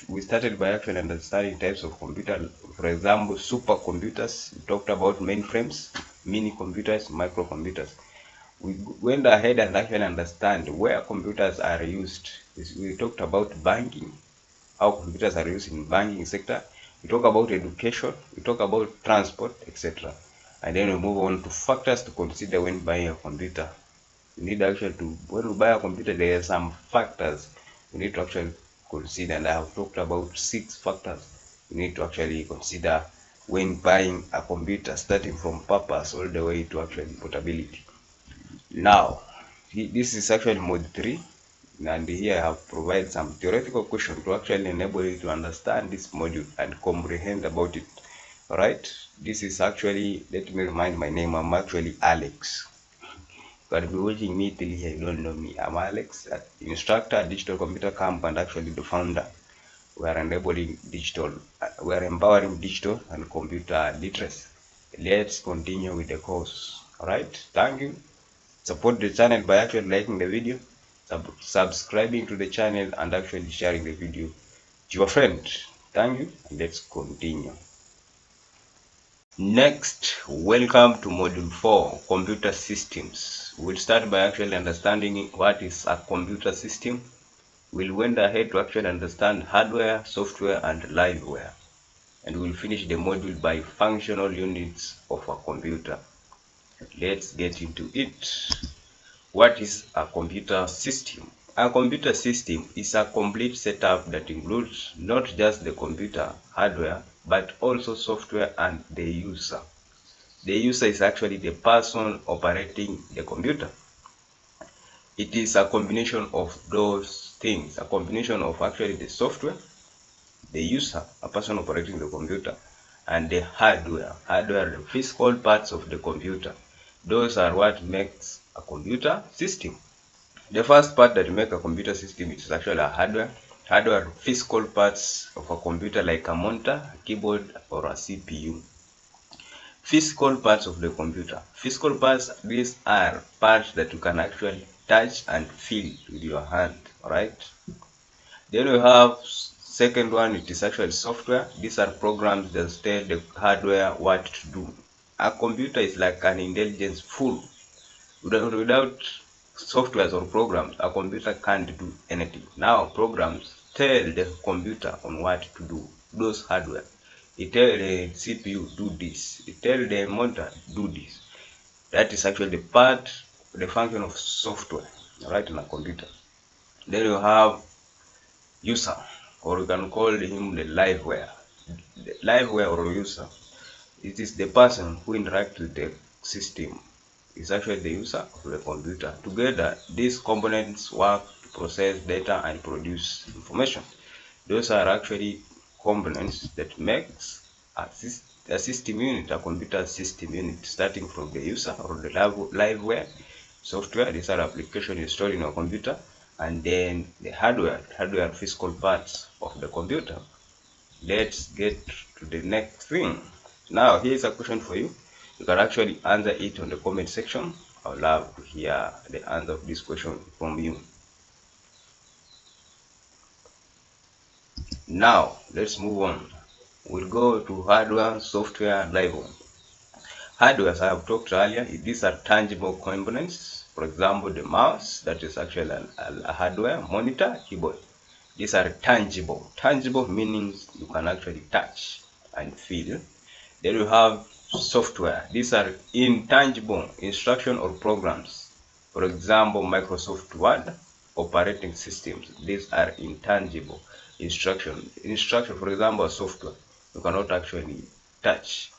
S1: We started by actually understanding types of computer. For example, supercomputers. We talked about mainframes, mini computers, microcomputers. We went ahead and actually understand where computers are used. We talked about banking, how computers are used in banking sector. We talk about education. We talk about transport, etc. And then we move on to factors to consider when buying a computer. You need actually to, when you buy a computer, there are some factors you need to actually consider, and I have talked about 6 factors you need to actually consider when buying a computer, starting from purpose all the way to actually portability. Now this is actually mode 3, and here I have provided some theoretical questions to actually enable you to understand this module and comprehend about it. Alright, this is actually, let me remind my name, I'm actually Alex. You can be watching me till here, you don't know me. I'm Alex, instructor at Digital Computer Camp, and actually the founder. We are empowering digital and computer literacy. Let's continue with the course. Alright, thank you. Support the channel by actually liking the video, subscribing to the channel, and actually sharing the video to your friend. Thank you, and let's continue. Next, welcome to module 4, computer systems. We'll start by actually understanding what is a computer system. We'll went ahead to actually understand hardware, software, and liveware. And we'll finish the module by functional units of a computer. Let's get into it. What is a computer system? A computer system is a complete setup that includes not just the computer hardware, but also software and the user. The user is actually the person operating the computer. It is a combination of those things, a combination of actually the software, the user, a person operating the computer, and the hardware. Hardware, the physical parts of the computer. Those are what makes a computer system. The first part that make a computer system is actually a hardware. Hardware are physical parts of a computer like a monitor, a keyboard, or a CPU. Physical parts of the computer. Physical parts, these are parts that you can actually touch and feel with your hand, alright? Then we have second one, it is actually software. These are programs that tell the hardware what to do. A computer is like an intelligence full. Without softwares or programs, a computer can't do anything. Now programs tell the computer on what to do. Those hardware. It tell the CPU do this. It tell the monitor do this. That is actually the function of software, right, in a computer. Then you have user, or you can call him the liveware. The liveware or user, it is the person who interacts with the system. It's actually the user of the computer. Together, these components work to process data and produce information. Those are actually components that makes a system unit, a computer system unit, starting from the user or the liveware software. These are applications installed in your computer, and then the hardware physical parts of the computer. Let's get to the next thing. Now, here's a question for you. You can actually answer it on the comment section. I would love to hear the answer of this question from you. Now, let's move on. We'll go to hardware, software, and liveware. Hardware, as I have talked earlier, these are tangible components. For example, the mouse, that is actually a hardware, monitor, keyboard. These are tangible. Tangible means you can actually touch and feel. Then you have software. These are intangible instruction or programs. For example, Microsoft Word, operating systems. These are intangible instruction. Instruction, for example, a software you cannot actually touch.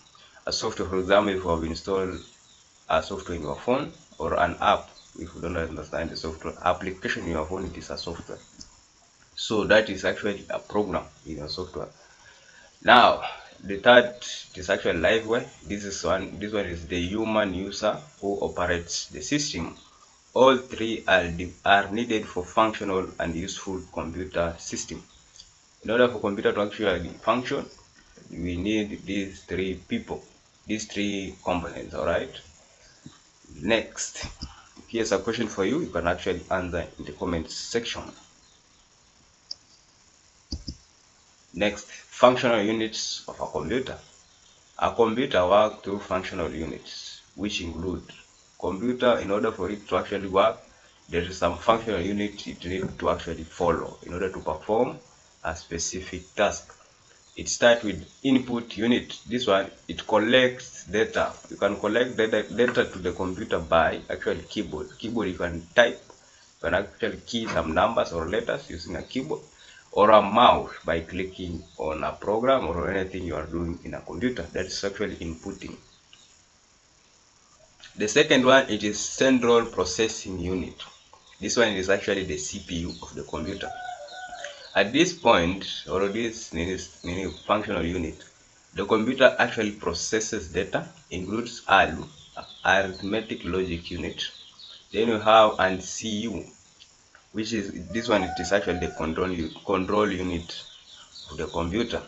S1: A software, for example, if you have installed a software in your phone or an app, if you don't understand the software application in your phone, it is a software. So that is actually a program in your software. Now, the third is actually liveware. This one is the human user who operates the system. All three are needed for functional and useful computer system. In order for computer to actually function, we need these three people, these three components, alright? Next, here's a question for you. You can actually answer in the comments section. Next, functional units of a computer. A computer works through functional units, which include computer. In order for it to actually work, there is some functional unit it needs to actually follow in order to perform a specific task. It starts with input unit. This one, it collects data. You can collect data to the computer by actually keyboard. Keyboard, you can type. You can actually key some numbers or letters using a keyboard, or a mouse by clicking on a program or anything you are doing in a computer. That is actually inputting. The second one, it is central processing unit. This one is actually the CPU of the computer. At this point, or this functional unit, the computer actually processes data, includes ALU, arithmetic logic unit. Then you have and CU, which is this one. It is actually the control unit of the computer.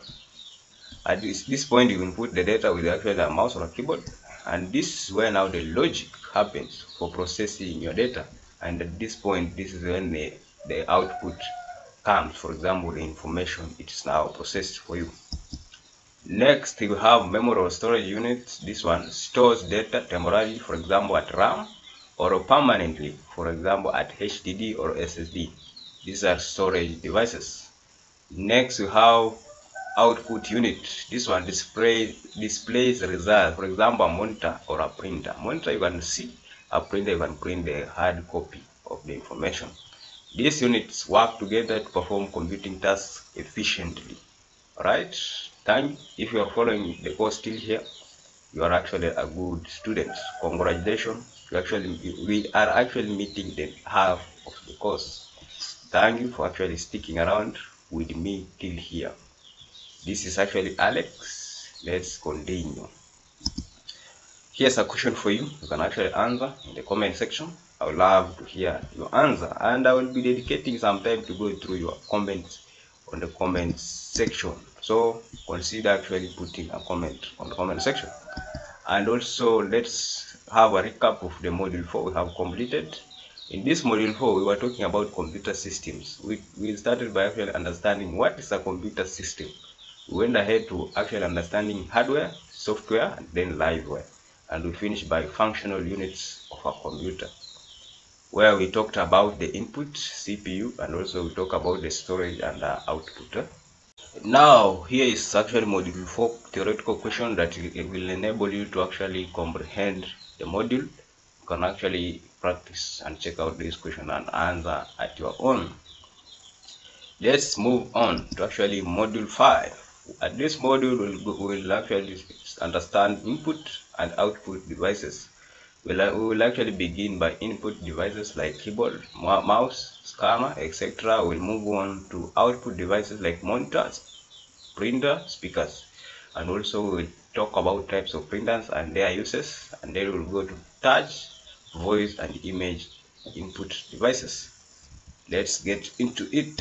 S1: At this point, you input the data with actually a mouse or a keyboard, and this is where now the logic happens for processing your data. And at this point, this is when the output comes. For example, the information, it is now processed for you. Next, you have memory or storage unit. This one stores data temporarily, for example, at RAM, or permanently, for example, at HDD or SSD. These are storage devices. Next, we have output unit. This one displays result. For example, a monitor or a printer. Monitor you can see, a printer you can print the hard copy of the information. These units work together to perform computing tasks efficiently. Alright, thank you. If you are following the course still here, you are actually a good student. Congratulations. We are actually meeting the half of the course. Thank you for actually sticking around with me till here. This is actually Alex. Let's continue. Here's a question for you. You can actually answer in the comment section. I would love to hear your answer, and I will be dedicating some time to go through your comments on the comment section. So consider actually putting a comment on the comment section. And also let's have a recap of the module 4 we have completed. In this module 4 we were talking about computer systems. We started by actually understanding what is a computer system. We went ahead to actually understanding hardware, software, and then liveware. And we finished by functional units of a computer, where we talked about the input, CPU, and also we talked about the storage and the output. Now, here is actually module 4 theoretical question that will enable you to actually comprehend the module. You can actually practice and check out this question and answer at your own. Let's move on to actually module 5. At this module, we'll actually understand input and output devices. We will actually begin by input devices like keyboard, mouse, scanner, etc. We'll move on to output devices like monitors, printer, speakers, and also we'll talk about types of printers and their uses, and then we'll go to touch, voice, and image input devices. Let's get into it.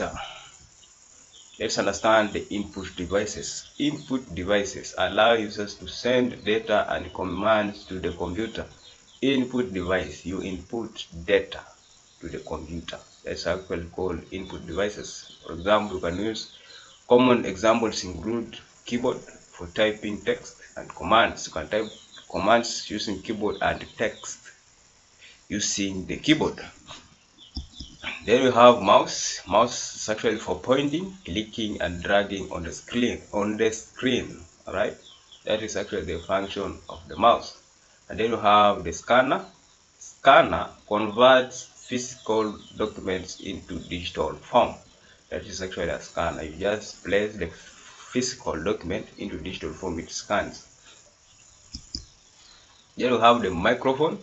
S1: Let's understand the input devices. Input devices allow users to send data and commands to the computer. Input device, you input data to the computer. That's actually called input devices. For example, you can use common examples include keyboard for typing text and commands. You can type commands using keyboard and text using the keyboard. Then we have mouse. Mouse is actually for pointing, clicking, and dragging on the screen. Alright, that is actually the function of the mouse. And then we have the scanner. Scanner converts physical documents into digital form. That is actually a scanner. You just place the physical document into digital form, it scans. Then we have the microphone.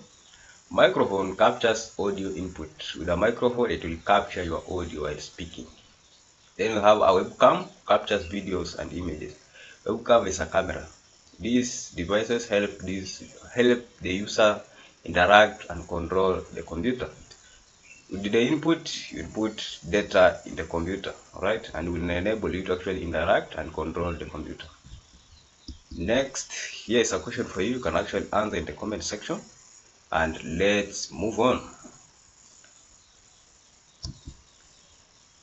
S1: Microphone captures audio input. With a microphone, it will capture your audio while speaking. Then we have a webcam, captures videos and images. Webcam is a camera. These devices help the user interact and control the computer. With the input, you input data in the computer, right? And will enable you to actually interact and control the computer. Next, here is a question for you. You can actually answer in the comment section. And let's move on.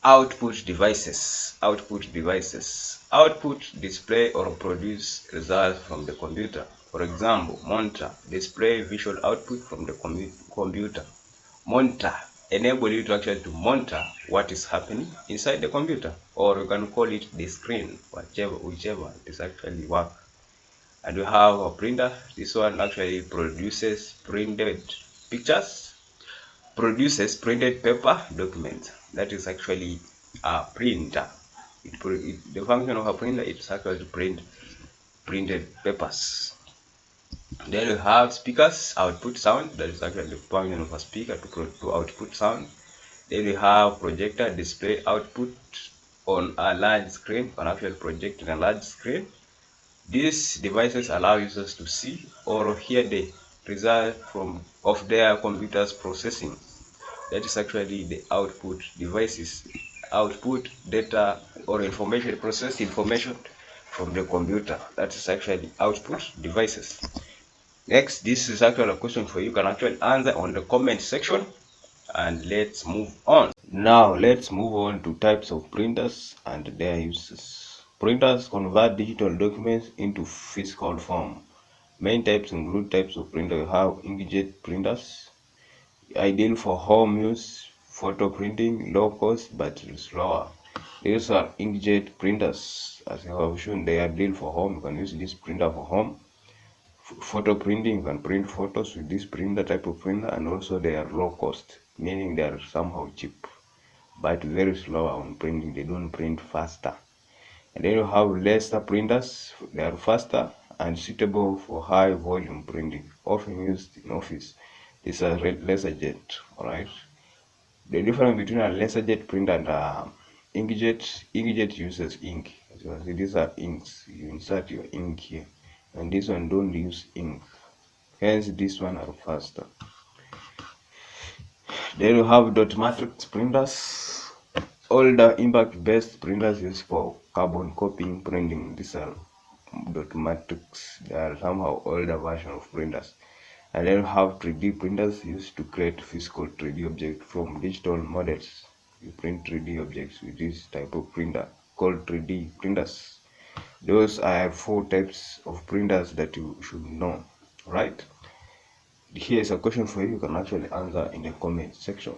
S1: Output devices. Output devices. Output display or produce results from the computer. For example, monitor display visual output from the computer. Monitor enable you to actually to monitor what is happening inside the computer, or you can call it the screen, whichever is actually work. And we have a printer. This one actually produces printed pictures, produces printed paper documents. That is actually a printer. The function of a printer is actually to print printed papers. Then we have speakers, output sound. That is actually the function of a speaker to output sound. Then we have projector, display output on a large screen, on actual project on a large screen. These devices allow users to see or hear the result of their computer's processing. That is actually the output devices. Output data or information, process information from the computer. That is actually output devices. Next, this is actually a question for you. You can actually answer on the comment section. And let's move on. Now let's move on to types of printers and their uses. Printers convert digital documents into physical form. Main types include types of printer. You have inkjet printers, ideal for home use, photo printing, low cost but slower. These are inkjet printers. As I have shown, they are built for home. You can use this printer for home. Photo printing, you can print photos with this printer type of printer, and also they are low cost, meaning they are somehow cheap but very slow on printing. They don't print faster. And then you have laser printers. They are faster and suitable for high volume printing, often used in office. These are LaserJet. Alright. The difference between a LaserJet printer and inkjet uses ink. As you can see, these are inks. You insert your ink here, and this one don't use ink. Hence, this one are faster. Then you have dot matrix printers. Older impact-based printers used for carbon copying printing. These are dot matrix. They are somehow older version of printers. And then you have 3D printers used to create physical 3D objects from digital models. You print 3D objects with this type of printer called 3D printers. Those are 4 types of printers that you should know, right? Here is a question for you. You can actually answer in the comment section.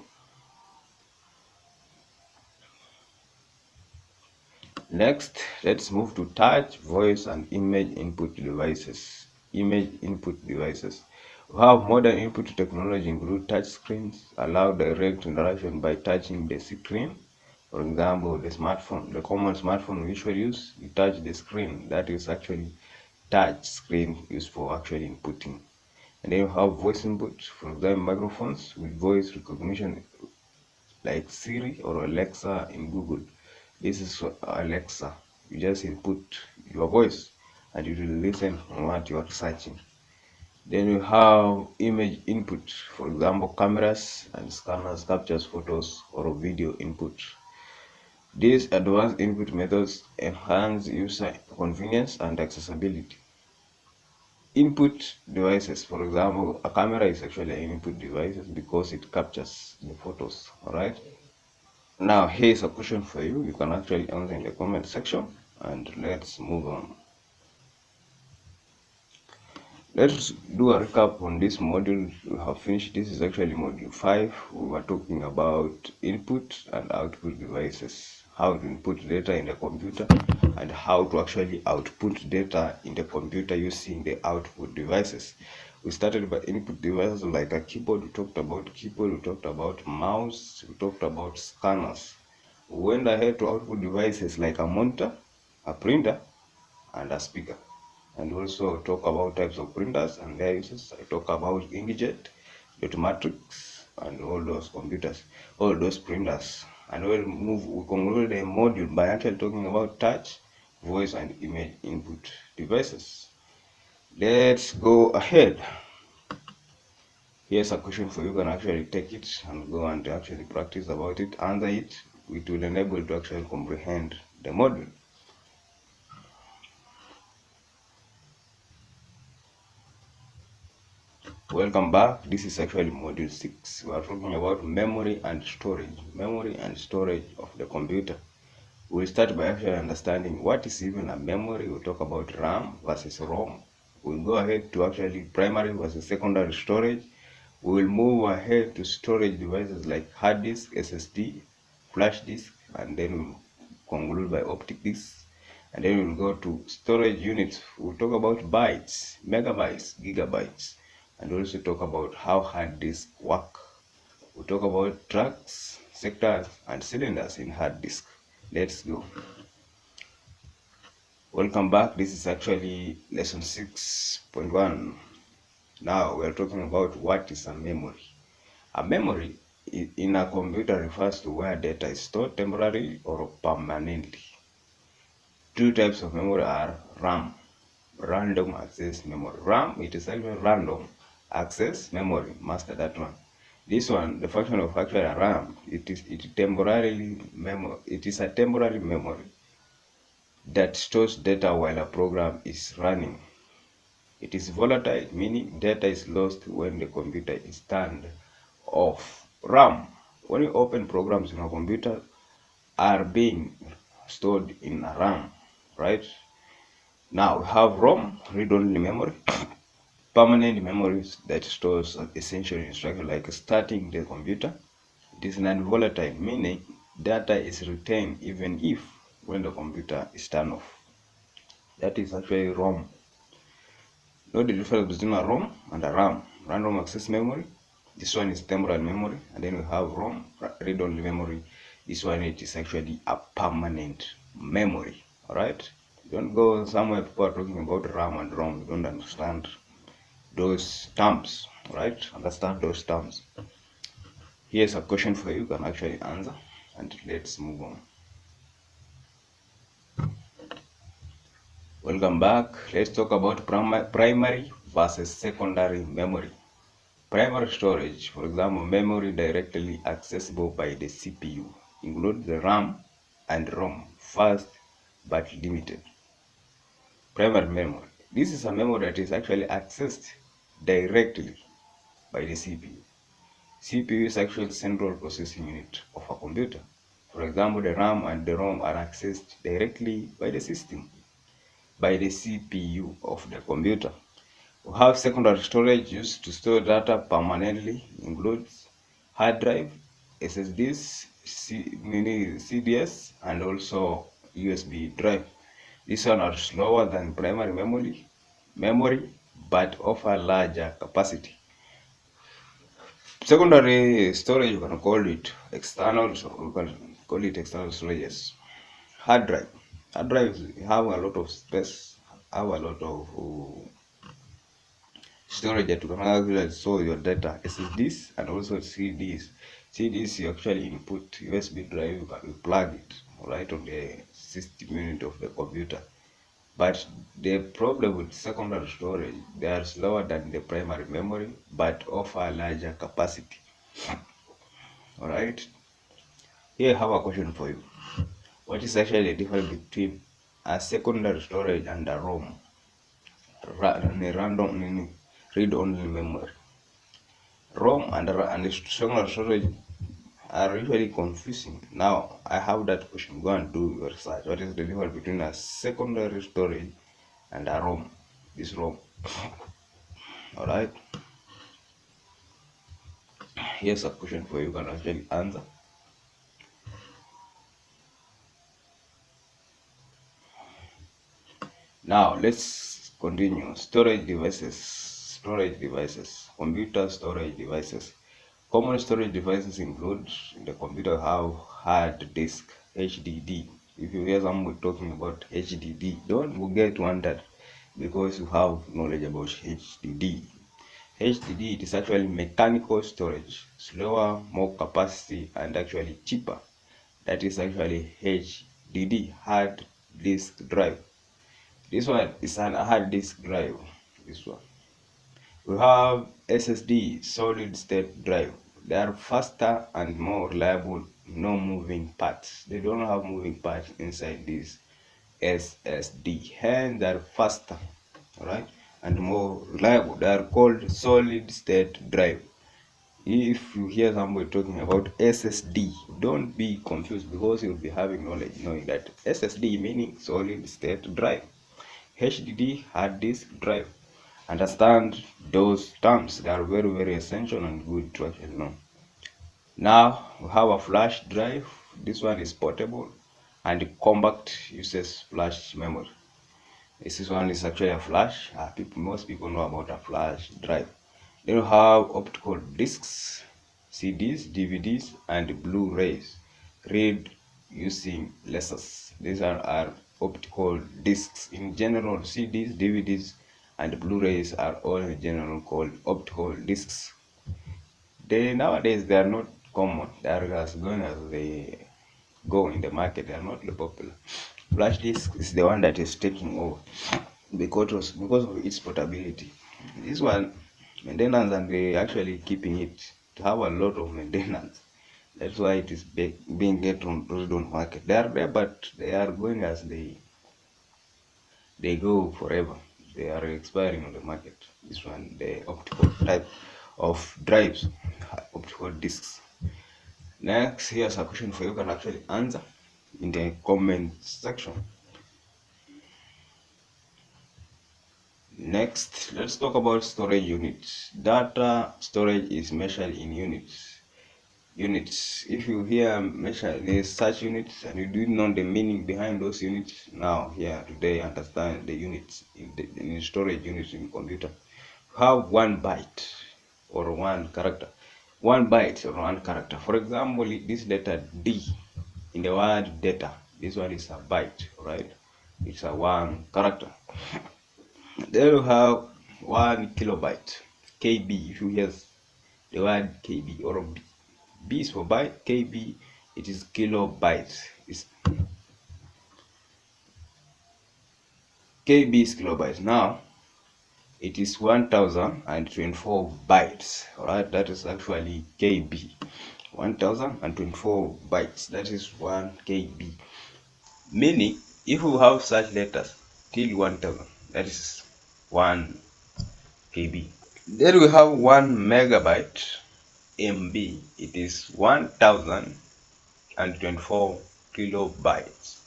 S1: Next, let's move to touch, voice, and image input devices. Image input devices. We have modern input technology include touch screens, allow direct interaction by touching the screen. For example, the smartphone, the common smartphone we usually use, you touch the screen. That is actually touch screen used for actually inputting. And then you have voice input, for example, microphones with voice recognition like Siri or Alexa in Google. This is Alexa. You just input your voice and it will listen on what you are searching. Then you have image input. For example, cameras and scanners captures photos or video input. These advanced input methods enhance user convenience and accessibility. Input devices, for example, a camera is actually an input device because it captures the photos. Alright. Now here's a question for you. You can actually answer in the comment section, and let's move on. Let's do a recap on this module. We have finished. This is actually module 5. We were talking about input and output devices, how to input data in the computer and how to actually output data in the computer using the output devices. We started by input devices like a keyboard. We talked about keyboard. We talked about mouse. We talked about scanners. We went ahead to output devices like a monitor, a printer, and a speaker. And also talk about types of printers and their uses. I talk about inkjet, dot matrix, and all those computers, all those printers. And we conclude the module by actually talking about touch, voice, and image input devices. Let's go ahead. Here's a question for you. You can actually take it and go and actually practice about it, answer it. It will enable you to actually comprehend the module. Welcome back. This is actually module 6. We are talking about memory and storage. Memory and storage of the computer. We'll start by actually understanding what is even a memory. We'll talk about RAM versus ROM. We'll go ahead to actually primary versus secondary storage. We will move ahead to storage devices like hard disk, SSD, flash disk, and then we'll conclude by optic disk. And then we'll go to storage units. We'll talk about bytes, megabytes, gigabytes, and also talk about how hard disks work. We'll talk about tracks, sectors, and cylinders in hard disk. Let's go. Welcome back. This is actually lesson 6.1. Now we're talking about what is a memory. A memory in a computer refers to where data is stored temporarily or permanently. Two types of memory are RAM, random access memory. RAM, it is actually random access memory. Master that one. This one, the function of actually a RAM, it is a temporary memory that stores data while a program is running. It is volatile, meaning data is lost when the computer is turned off. RAM, when you open programs in a computer, are being stored in a RAM, right? Now we have ROM, read-only memory, permanent memories that stores essential instructions like starting the computer,
S2: It is non-volatile, meaning data is retained even if when the computer is turned off. That is actually ROM. Know the difference between a ROM and a RAM? Random access memory. This one is temporal memory, and then we have ROM, read-only memory. This one it is actually a permanent memory. Alright? Don't go somewhere people are talking about RAM and ROM. You don't understand those terms. Right? Understand those terms. Here's a question for you can actually answer, and let's move on. Welcome back. Let's talk about primary versus secondary memory. Primary storage, for example, memory directly accessible by the CPU, includes the RAM and ROM, fast but limited. Primary memory. This is a memory that is actually accessed directly by the CPU. CPU is actually the central processing unit of a computer. For example, the RAM and the ROM are accessed directly by the system, by the CPU of the computer. We have secondary storage used to store data permanently, includes hard drive, SSDs, mini CDs, and also USB drive. These one are slower than primary memory, but offer larger capacity. Secondary storage, you can call it external, so you can call it external storages. Hard drive. Hard drives have a lot of space, have a lot of storage that you can actually store your data, SSDs and also CDs. CDs you actually input USB drive, you can plug it right on the system unit of the computer. But the problem with secondary storage, they are slower than the primary memory, but offer larger capacity. Alright. Here I have a question for you. What is actually the difference between a secondary storage and a ROM? Random read-only memory. ROM and secondary storage are usually confusing. Now I have that question. Go and do your research. What is the difference between a secondary storage and a ROM? This ROM. Alright. Here's a question for you can actually answer. Now let's continue. Storage devices. Computer storage devices. Common storage devices include in the computer have hard disk, HDD. If you hear someone talking about HDD, don't get wondered because you have knowledge about HDD. HDD it is actually mechanical storage, slower, more capacity, and actually cheaper. That is actually HDD, hard disk drive. This one is an hard disk drive. This one. We have SSD, solid state drive. They are faster and more reliable, no moving parts. They don't have moving parts inside this SSD. Hence, they are faster, right, and more reliable. They are called solid state drive. If you hear somebody talking about SSD, don't be confused because you'll be having knowledge knowing that SSD meaning solid state drive. HDD, hard disk drive. Understand those terms. They are very, very essential and good to actually know. Now we have a flash drive. This one is portable and compact, uses flash memory. This one is actually a flash. Most people know about a flash drive. Then we have optical discs, CDs, DVDs, and Blu-rays. Read using lasers. These are optical discs. In general, CDs, DVDs, and Blu-rays are all in general called optical discs. Nowadays they are not common. They are as going as they go in the market. They are not popular. Flash disk is the one that is taking over because of its portability. This one maintenance and they actually keeping it to have a lot of maintenance. That's why it is being get on market. They are there, but they are going as they go forever. They are expiring on the market. This one, the optical type of drives, optical discs. Next, here's a question for you. Can actually answer in the comment section. Next, let's talk about storage units. Data storage is measured in units. units. If you hear mention the such units and you do know the meaning behind those units, now here today understand the units in storage units in computer. Have 1 byte or 1 character. 1 byte or 1 character. For example, this letter D in the word data, this one is a byte, right? It's a 1 character. Then you have 1 kilobyte, KB. If you hear the word KB or B, B is for byte, KB it is kilobytes. KB is kilobytes. Now it is 1024 bytes. Alright, that is actually KB. 1024 bytes. That is 1 KB. Meaning, if you have such letters till 1000, that is 1 KB. Then we have 1 megabyte MB. It is 1024 kilobytes.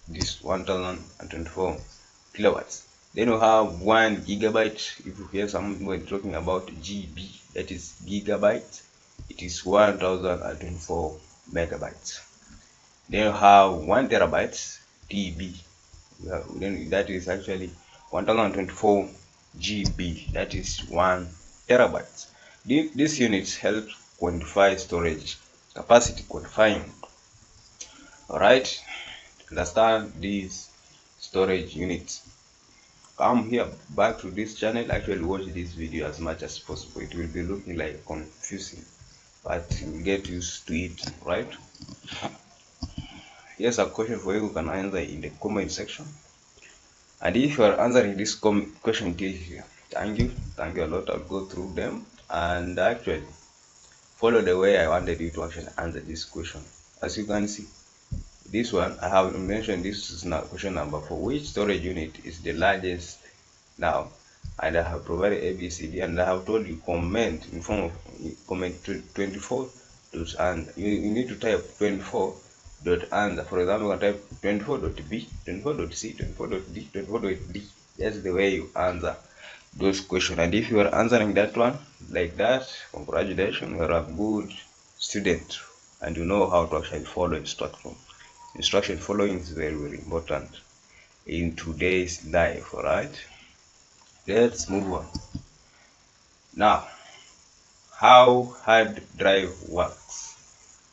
S2: This 1024 kilobytes. Then we have 1 gigabyte. If you hear someone talking about GB, that is gigabyte. It is 1024 megabytes. Then you have 1 terabyte TB. Then that is actually 1024 GB. That is 1 terabyte. This unit helps quantify storage capacity quantifying. Alright, understand these storage units. Come here back to this channel, actually watch this video as much as possible. It will be looking like confusing, but you get used to it, right? Here's a question for you can answer in the comment section. And if you are answering this question till here, thank you a lot. I'll go through them and actually follow the way I wanted you to actually answer this question. As you can see, this one I have mentioned, this is now question number 4. Which storage unit is the largest now? And I have provided ABCD, and I have told you comment in form of comment 24 dot answer. You need to type 24 dot answer. For example, you can type 24.b, 24.c, 24.d, 24.d. That's the way you answer those questions. And if you are answering that one like that, congratulations, you are a good student and you know how to actually follow instruction. Instruction following is very, very important in today's life. Alright, let's move on. Now, how hard drive works,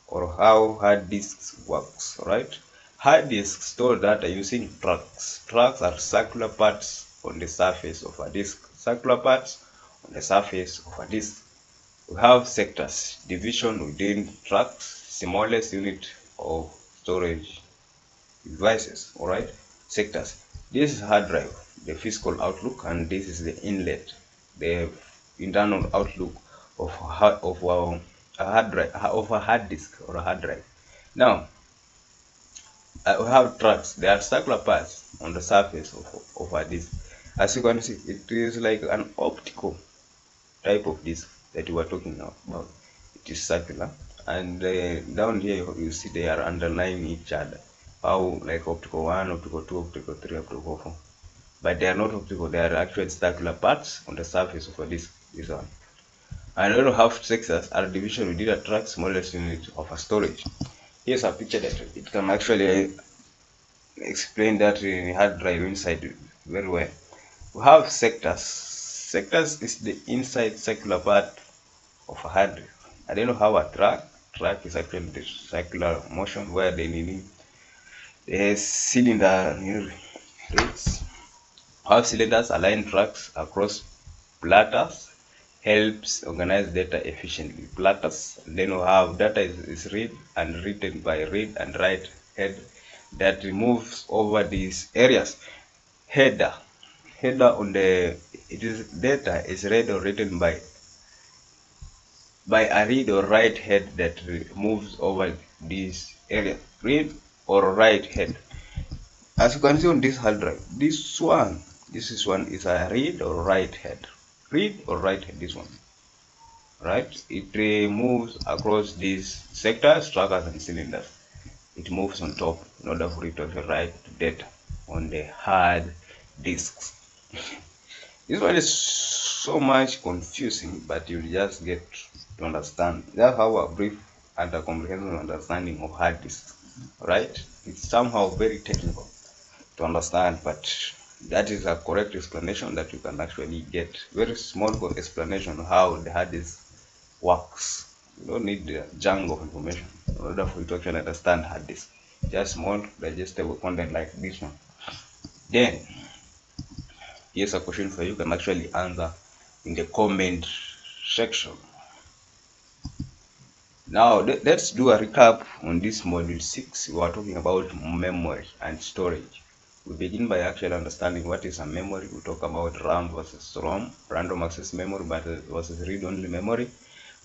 S2: or how hard disks works. Right, hard disks store data using tracks. Tracks are circular parts on the surface of a disk. Circular parts on the surface of a disk. We have sectors, division within tracks, smallest unit of storage devices. All right, sectors. This is hard drive, the physical outlook, and this is the inlet, the internal outlook of a hard drive, of a hard disk or a hard drive. Now, we have tracks. They are circular parts on the surface of a disk. As you can see, it is like an optical type of disk that we are talking about. It is circular, and down here you see they are underlying each other. How like optical 1, optical 2, optical 3, optical 4. But they are not optical, they are actually circular parts on the surface of a disk. This one. And all half sectors are division within a track smallest unit of a storage. Here's a picture that it can actually explain that in hard drive inside very well. We have sectors. Sectors is the inside circular part of a hard drive. I don't know how a track is actually the circular motion where they need the cylinder rates. How cylinders align tracks across platters helps organize data efficiently. Platters, then we have data is read and written by read and write head that moves over these areas. Header on the it is data is read or written by a read or write head that moves over these areas. Read or write head. As you can see on this hard drive, this one is a read or write head. Read or write head, this one. Right? It moves across these sectors, trackers, and cylinders. It moves on top in order for it to write data on the hard disks. This one is so much confusing, but you'll just get to understand. That's how a brief and a comprehensive understanding of hard disk. Right? It's somehow very technical to understand, but that is a correct explanation that you can actually get. Very small explanation of how the hard disk works. You don't need the jungle of information in order for you to actually understand hard disk. Just small digestible content like this one. Then here's a question for you. You can actually answer in the comment section. Now let's do a recap on this module 6. We are talking about memory and storage. We begin by actually understanding what is a memory. We talk about RAM versus ROM, random access memory versus read-only memory.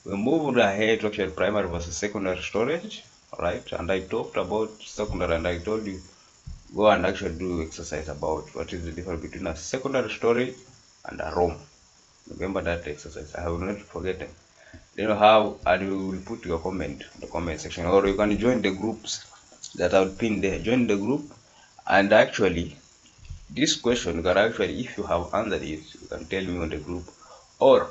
S2: We moved ahead to actually primary versus secondary storage, right? And I talked about secondary, and I told you go and actually do exercise about what is the difference between a secondary storage and a ROM. Remember that exercise. I have not forgotten. You know how, and you will put your comment in the comment section, or you can join the groups that I will pin there. Join the group, and actually this question you can actually, if you have answered it, you can tell me on the group, or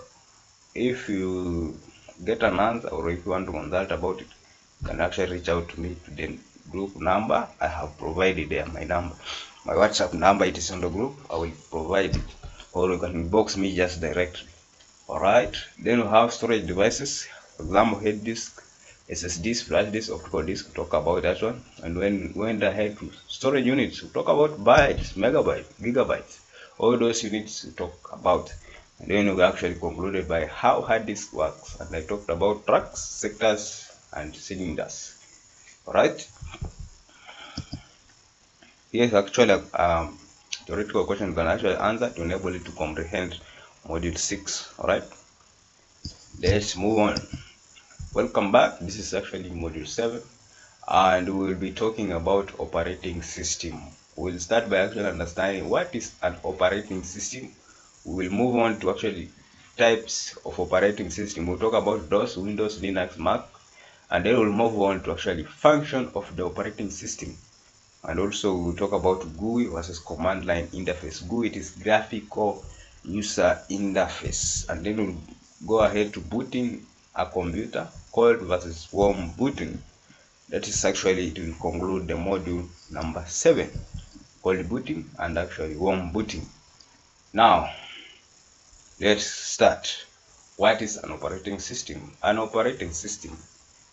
S2: if you get an answer, or if you want to consult about it, you can actually reach out to me to the group number I have provided there. My number, my WhatsApp number, it is on the group. I will provide it, or you can inbox me just directly. Alright, then we have storage devices, for example, head disk, SSDs, flash disk, optical disk. Talk about that one. And when we went ahead to storage units, we talk about bytes, megabytes, gigabytes, all those units we talk about. And then we actually concluded by how hard disk works, and I talked about tracks, sectors, and cylinders. Alright, here's actually a theoretical question you can actually answer to enable you to comprehend module 6. Alright, let's move on. Welcome back. This is actually module 7, and we will be talking about operating system. We'll start by actually understanding what is an operating system. We will move on to actually types of operating system. We'll talk about DOS, Windows, Linux, Mac, and then we'll move on to actually function of the operating system. And also we'll talk about GUI versus command line interface. GUI, it is graphical user interface, and then we'll go ahead to booting a computer, cold versus warm booting. That is actually, it will conclude the module number 7, cold booting and actually warm booting. Now let's start. What is an operating system? An operating system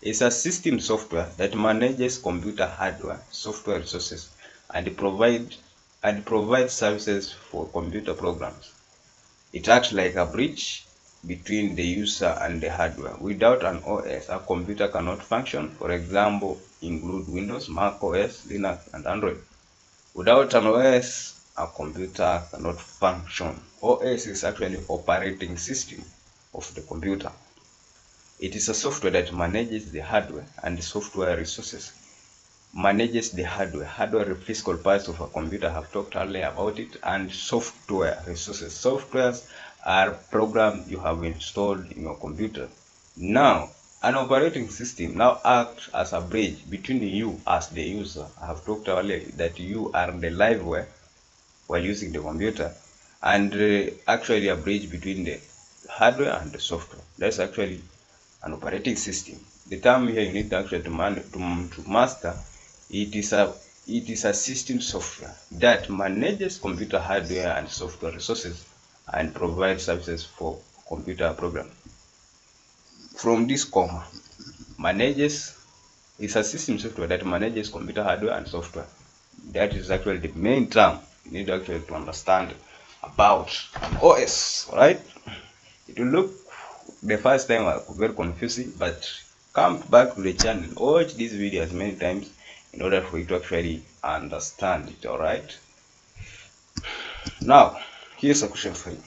S2: is a system software that manages computer hardware, software resources, and provides services for computer programs. It acts like a bridge between the user and the hardware. Without an OS, a computer cannot function. For example, include Windows, Mac OS, Linux, and Android. Without an OS, a computer cannot function. OS is actually operating system of the computer. It is a software that manages the hardware and the software resources. Manages the hardware physical parts of a computer. I have talked earlier about it. And software resources. Softwares are programs you have installed in your computer. Now, an operating system now acts as a bridge between you as the user. I have talked earlier that you are the liveware while using the computer, and actually a bridge between the hardware and the software. That's actually an operating system. The term here you need actually to master. It is a system software that manages computer hardware and software resources and provides services for computer program. From this comma, manages is a system software that manages computer hardware and software. That is actually the main term you need actually to understand about OS, right? It will look the first time very confusing, but come back to the channel, watch these videos many times in order for you to actually understand it. All right, now here's a question for you. You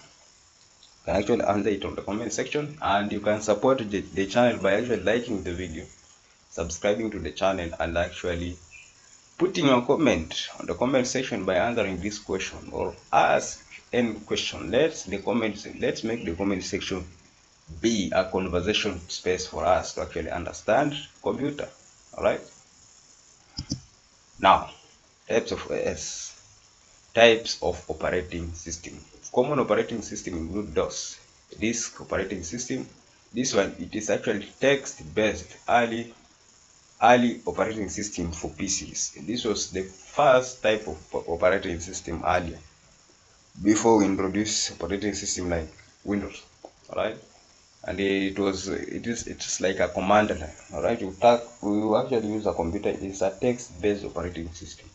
S2: can actually answer it on the comment section, and you can support the channel by actually liking the video, subscribing to the channel, and actually putting your comment on the comment section by answering this question or ask any question. Let's make the comment section be a conversation space for us to actually understand computer. All right, now types of OS. Types of operating system. Common operating system include DOS, disk operating system. This one, it is actually text-based early operating system for PCs. This was the first type of operating system earlier, before we introduce operating system like Windows. Alright, and it's like a command line. Alright, we actually use a computer. It's a text-based operating system.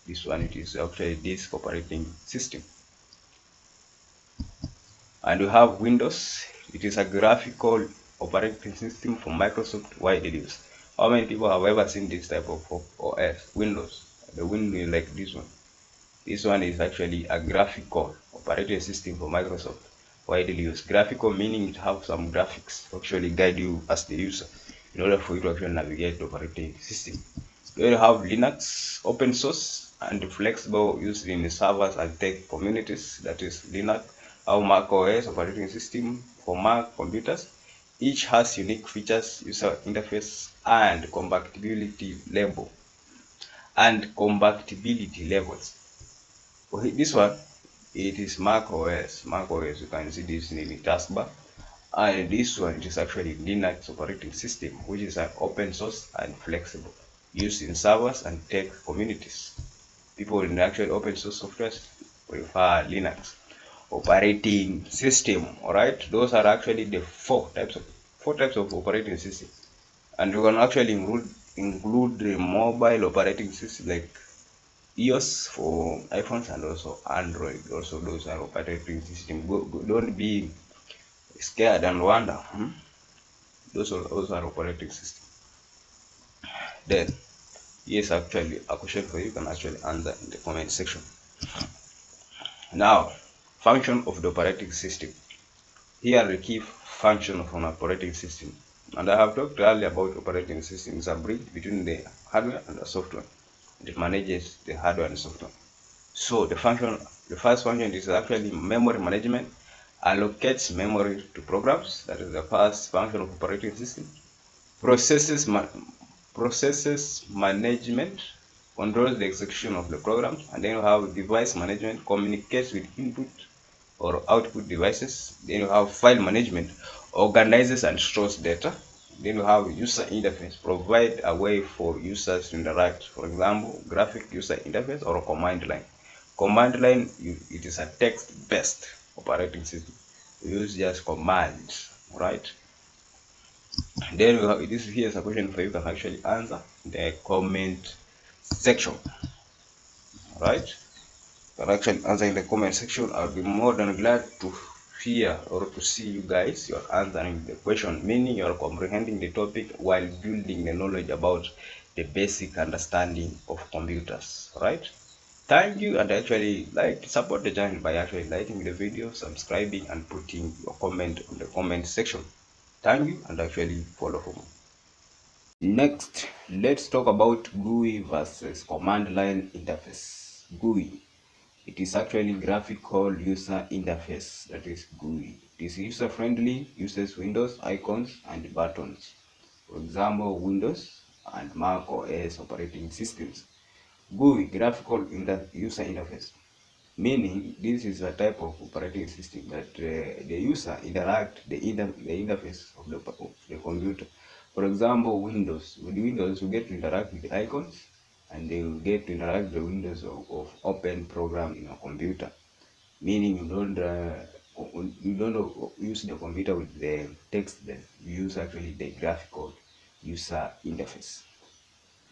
S2: This one, it is actually disk operating system. And we have Windows. It is a graphical operating system for Microsoft widely used. How many people have ever seen this type of OS? Windows. The window like this one. This one is actually a graphical operating system for Microsoft widely used. Graphical meaning it has some graphics to actually guide you as the user in order for you to actually navigate the operating system. We have Linux, open source and flexible, used in servers and tech communities. That is Linux. Our Mac OS operating system for Mac computers. Each has unique features, user interface, and compatibility levels. For this one, it is Mac OS. Mac OS, you can see this in the taskbar. And this one, it is actually Linux operating system, which is an open source and flexible, used in servers and tech communities. People in actually open source software prefer Linux operating system. Alright, those are actually the four types of operating system, and we can actually include the mobile operating system like iOS for iPhones and also Android. Also, those are operating system. Don't be scared and wonder. Those are operating system. Then, here's actually a question for you. You can actually answer in the comment section. Now, function of the operating system. Here are the key function of an operating system. And I have talked earlier about operating system is a bridge between the hardware and the software. It manages the hardware and software. So the first function is actually memory management, allocates memory to programs. That is the first function of operating system. Processes management, controls the execution of the programs. And then you have device management, communicates with input or output devices. Then you have file management, organizes and stores data. Then you have user interface, provide a way for users to interact. For example, graphic user interface or a command line. Command line, it is a text-based operating system. You use just commands, right? Then we have this. Here's a question for you can actually answer in the comment section, right? You can actually answer in the comment section. I'll be more than glad to hear or to see you guys. You're answering the question, meaning you're comprehending the topic while building the knowledge about the basic understanding of computers, right? Thank you, and actually support the channel by actually liking the video, subscribing, and putting your comment on the comment section. Thank you, and actually follow for more. Next, let's talk about GUI versus command line interface. GUI. It is actually graphical user interface, that is GUI. It is user friendly, uses Windows icons and buttons. For example, Windows and Mac OS operating systems. GUI, graphical user interface, meaning this is a type of operating system that the user interact the interface of the computer. For example, Windows. With Windows, you get to interact with the icons, and they will get to interact with the windows of open program in a computer. Meaning you don't use the computer with the text. Then you use actually the graphical user interface.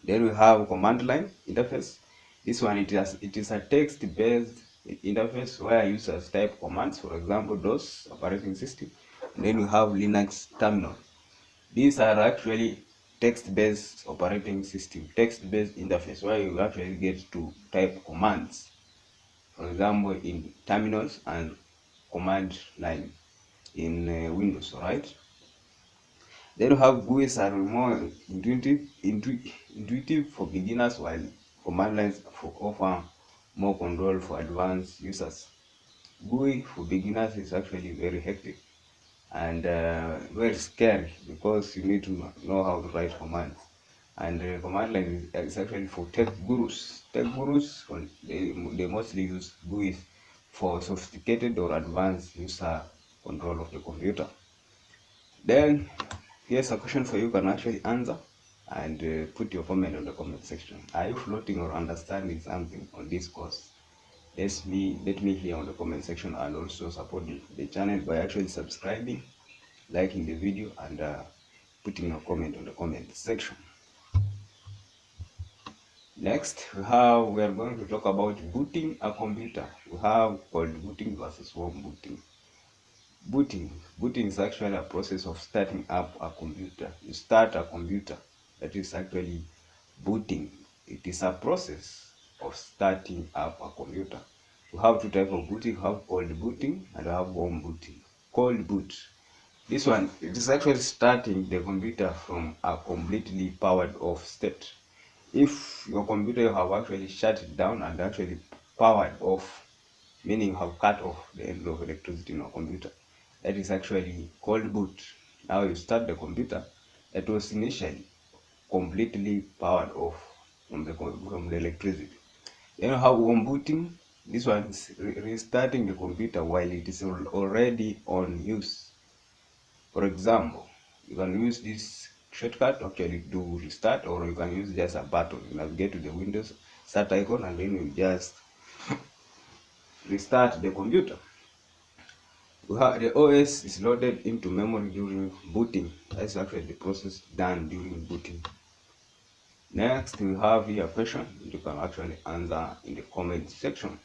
S2: Then we have command line interface. This one, it is a text-based interface where users type commands. For example, DOS operating system. And then we have Linux terminal. These are actually text-based operating system, text-based interface where you actually get to type commands. For example, in terminals and command line in Windows, right? Then you have GUIs are more intuitive for beginners, while command lines offer more control for advanced users. GUI for beginners is actually very hectic and very scary because you need to know how to write commands. And command line is actually for tech gurus. Tech gurus, they mostly use GUIs for sophisticated or advanced user control of the computer. Then here's a question for you can actually answer and put your comment on the comment section. Are you floating or understanding something on this course? Let me hear on the comment section, and also support the channel by actually subscribing, liking the video, and putting your comment on the comment section. Next, we are going to talk about booting a computer. We have cold booting versus warm booting. Booting is actually a process of starting up a computer. You start a computer. That is actually booting. It is a process of starting up a computer. We have two types of booting. We have cold booting and we have warm booting. Cold boot. This one, it is actually starting the computer from a completely powered off state. If your computer you have actually shut it down and actually powered off, meaning you have cut off the end of electricity in your computer, that is actually cold boot. Now you start the computer that was initially completely powered off from the electricity. Then you have warm booting. This one is restarting the computer while it is already on use. For example, you can use this shortcut to actually do restart, or you can use just a button. You navigate to the Windows start icon and then you just restart the computer. The OS is loaded into memory during booting. That's actually the process done during booting. Next, we have here a question you can actually answer in the comment section.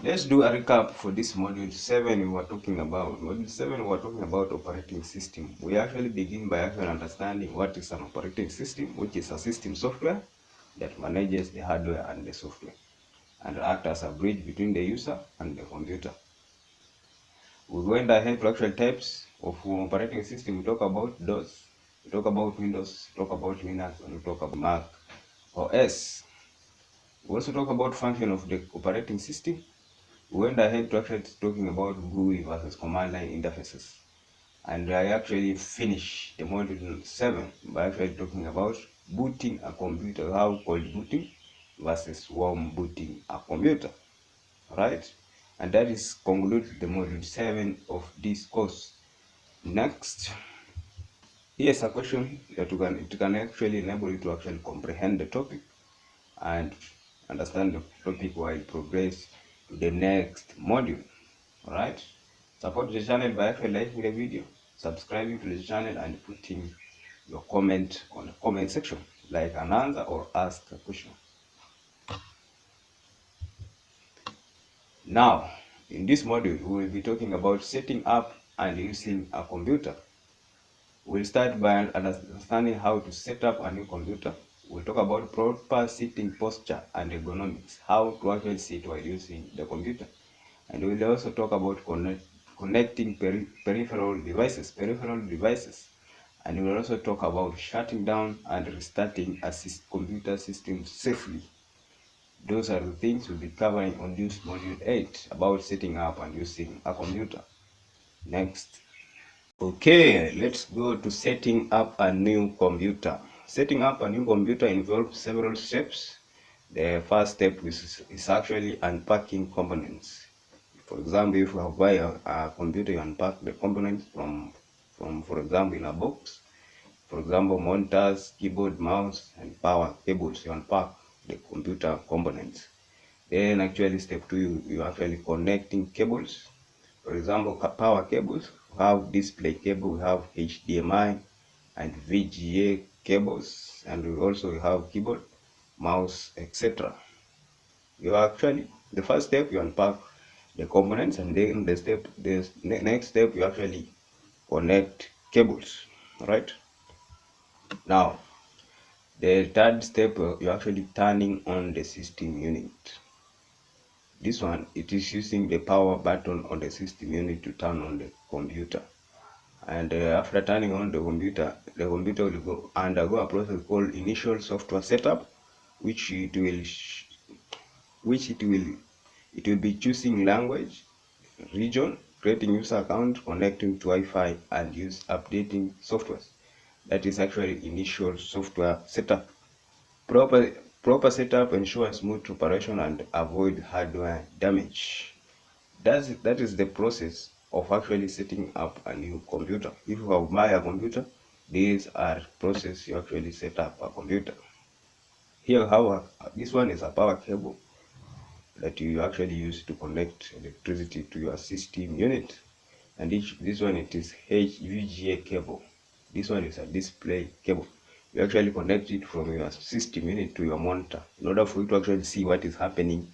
S2: Let's do a recap for this module 7 we were talking about. Module 7 we were talking about operating system. We actually begin by actually understanding what is an operating system, which is a system software that manages the hardware and the software and act as a bridge between the user and the computer. We went ahead to actual types of operating system. We talk about DOS, we talk about Windows, we talk about Linux, and we talk about Mac OS. We also talk about function of the operating system. We went ahead to actually talking about GUI versus command line interfaces. And I actually finished the module 7 by actually talking about booting a computer, how cold booting versus warm booting a computer. Right? And that is conclude the module 7 of this course. Next, here's a question that it can actually enable you to actually comprehend the topic and understand the topic while progress to the next module. Alright? Support the channel by actually liking the video, subscribing to the channel, and putting your comment on the comment section, like an answer or ask a question. Now, in this module, we will be talking about setting up and using a computer. We'll start by understanding how to set up a new computer. We'll talk about proper sitting posture and ergonomics, how to actually sit while using the computer. And we'll also talk about connecting peripheral devices. And we'll also talk about shutting down and restarting a computer system safely. Those are the things we'll be covering on this module 8 about setting up and using a computer. Next. Okay, let's go to setting up a new computer. Setting up a new computer involves several steps. The first step is actually unpacking components. For example, if you buy a computer, you unpack the components from, for example, in a box. For example, monitors, keyboard, mouse, and power cables. You unpack the computer components. Then actually step 2, you actually connecting cables. For example, power cables, we have display cable, we have HDMI and VGA cables, and we also have keyboard, mouse, etc. The first step, you unpack the components, and then the next step, you actually connect cables, right? Now, the third step, you're actually turning on the system unit. This one, it is using the power button on the system unit to turn on the computer. And after turning on the computer will undergo a process called initial software setup, which it will be choosing language, region, creating user account, connecting to Wi-Fi, and updating software. That is actually initial software setup. Proper setup ensures smooth operation and avoid hardware damage. That is the process of actually setting up a new computer. If you have buy a computer, these are process you actually set up a computer. Here, however, this one is a power cable that you actually use to connect electricity to your system unit. And this one, it is HVGA cable. This one is a display cable. You actually connect it from your system unit to your monitor in order for you to actually see what is happening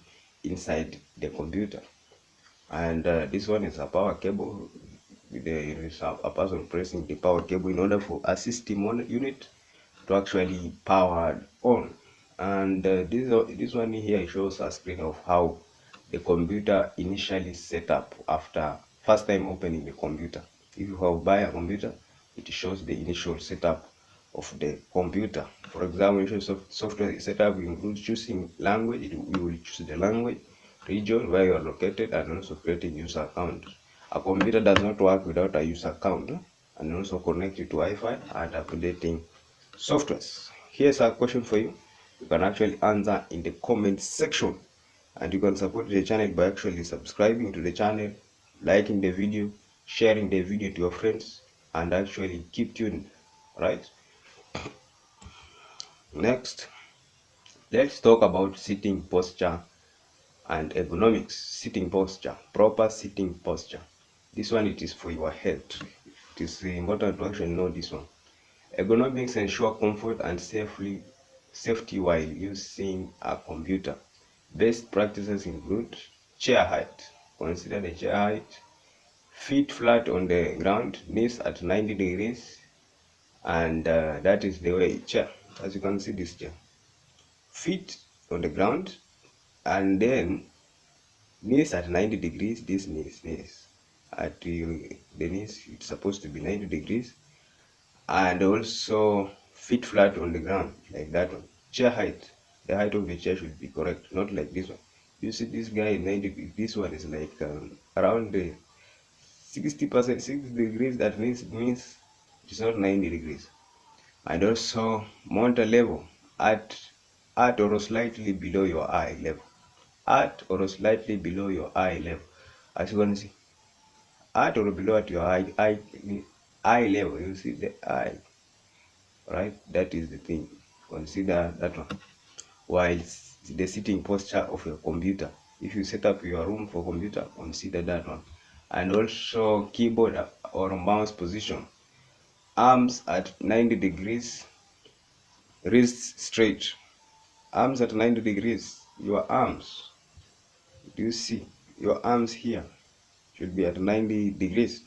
S2: inside the computer. And this one is a power cable. There is a person pressing the power cable in order for a system unit to actually power on. And this one here shows a screen of how the computer initially set up after first time opening the computer. If you have buy a computer, it shows the initial setup of the computer. For example, initial software setup includes choosing language. You will choose the language, region where you are located, and also creating user account. A computer does not work without a user account, and also connect it to Wi-Fi and updating softwares. Here's a question for you. You can actually answer in the comment section, and you can support the channel by actually subscribing to the channel, liking the video, sharing the video to your friends, and actually keep tuned. Right? Next, let's talk about sitting posture and ergonomics. Sitting posture, proper sitting posture. This one, it is for your health. It is important to actually know this one. Ergonomics ensure comfort and safety while using a computer. Best practices include chair height. Consider the chair height. Feet flat on the ground, knees at 90 degrees, and that is the way chair. As you can see, this chair. Feet on the ground, and then knees at 90 degrees. This knees at the knees, it's supposed to be 90 degrees, and also feet flat on the ground like that one. Chair height, the height of the chair should be correct, not like this one. You see this guy is 90 degrees, this one is like around the 60%, 60 degrees. That means it's not 90 degrees. And also monitor level at or slightly below your eye level, at or slightly below your eye level. As you can see, at or below at your eye level, you see the eye, right? That is the thing. Consider that one. While the sitting posture of your computer, if you set up your room for computer, consider that one. And also keyboard or mouse position. Arms at 90 degrees, wrists straight. Arms at 90 degrees. Your arms, do you see? Your arms here should be at 90 degrees,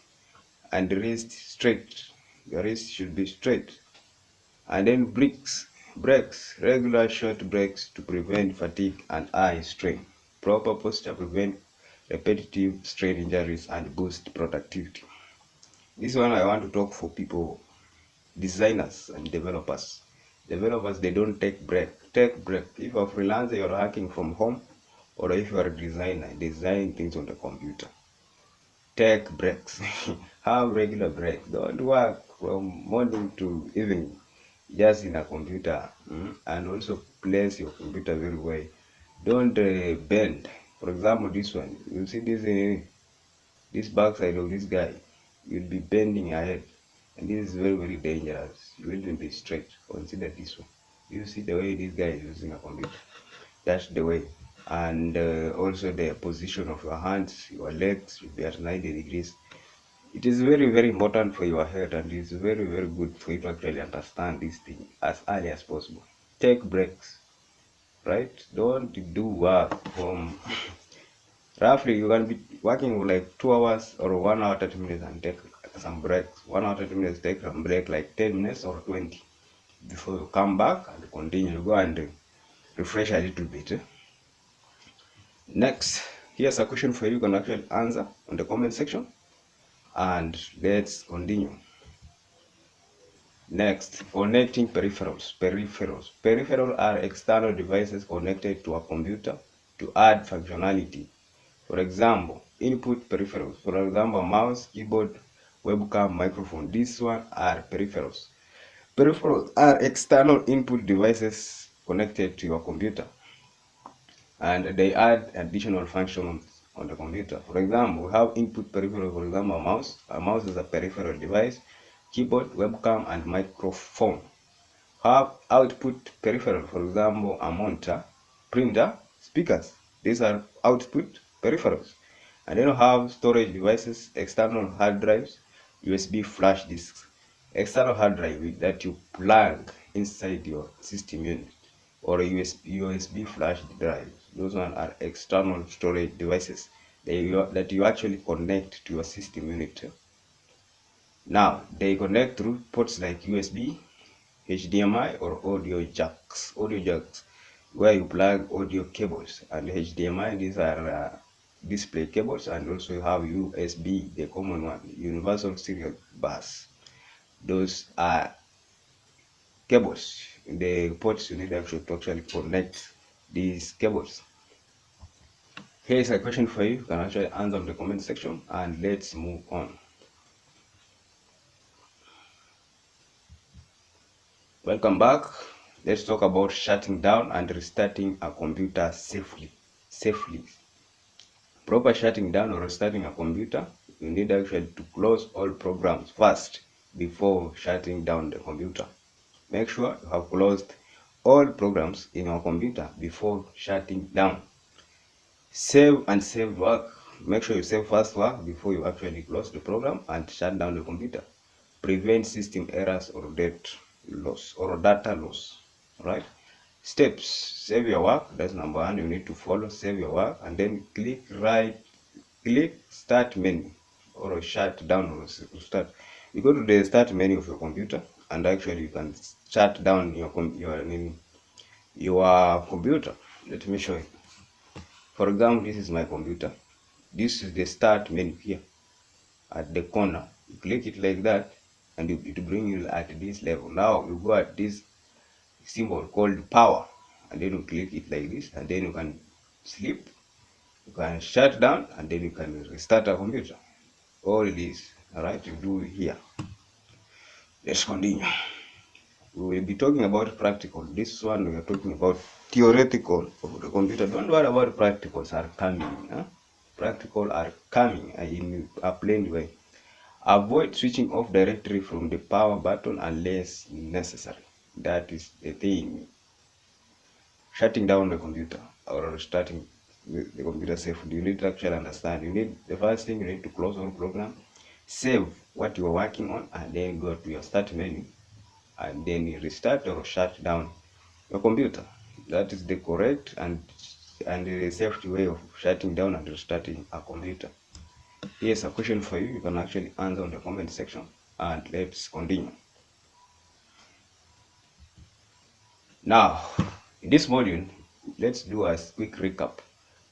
S2: and the wrist straight. Your wrist should be straight. And then breaks, regular short breaks to prevent fatigue and eye strain. Proper posture prevent repetitive strain injuries and boost productivity. This one I want to talk for people, designers and developers. Developers, they don't take break. Take break. If you're a freelancer, you're hacking from home, or if you're a designer, designing things on the computer, take breaks. Have regular breaks. Don't work from morning to evening just in a computer. And also place your computer very well. Don't bend. For example, this one, you see this backside of this guy, you'll be bending your head, and this is very, very dangerous. You will be straight. Consider this one. You see the way this guy is using a computer, that's the way. And also the position of your hands, your legs should be at 90 degrees. It is very, very important for your health, and it's very, very good for you to actually understand this thing as early as possible. Take breaks, right? Don't do work from roughly, you can be working for like 2 hours or 1 hour 30 minutes and take some breaks. 1 hour 30 minutes, take some break like 10 minutes or 20 before you come back and continue. Go and refresh a little bit. Next, here's a question for you. You can actually answer on the comment section, and let's continue. Next, connecting peripherals. Peripherals are external devices connected to a computer to add functionality. For example, input peripherals. For example, mouse, keyboard, webcam, microphone. These one are peripherals. Peripherals are external input devices connected to your computer, and they add additional functions on the computer. For example, we have input peripheral, for example, a mouse. A mouse is a peripheral device, keyboard, webcam, and microphone. Have output peripheral, for example, a monitor, printer, speakers. These are output peripherals. And then you have storage devices, external hard drives, USB flash disks. External hard drive that you plug inside your system unit, or a USB flash drive. Those ones are external storage devices that you actually connect to your system unit. Now, they connect through ports like USB, HDMI, or audio jacks. Audio jacks, where you plug audio cables, and HDMI, these are display cables, and also you have USB, the common one, universal serial bus. Those are cables, the ports you need actually to actually connect these cables. Here is a question for you. You can actually answer in the comment section, and let's move on. Welcome back. Let's talk about shutting down and restarting a computer safely. Proper shutting down or restarting a computer, you need actually to close all programs first before shutting down the computer. Make sure you have closed all programs in your computer before shutting down. Save and save work. Make sure you save first work before you actually close the program and shut down the computer. Prevent system errors or data loss. Right? Steps: save your work. That's number one. You need to follow. Save your work, and then click start menu, or shut down, or start. You go to the start menu of your computer, and actually you can shut down your computer. Let me show you. For example, this is my computer. This is the start menu here at the corner. You click it like that, and it will bring you at this level. Now you go at this symbol called power, and then you click it like this, and then you can sleep, you can shut down, and then you can restart a computer. All this, all right, you do here. Let's continue. We will be talking about practical. This one we are talking about theoretical of the computer. Don't worry about practicals are coming. Practical are coming in a plain way. Avoid switching off directly from the power button unless necessary. That is the thing. Shutting down the computer or starting the computer safely, you need to actually understand. The first thing, you need to close all program, save what you are working on, and then go to your start menu, and then you restart or shut down your computer. That is the correct and the safety way of shutting down and restarting a computer. Here's a question for you. You can actually answer in the comment section, and let's continue. Now, in this module, let's do a quick recap.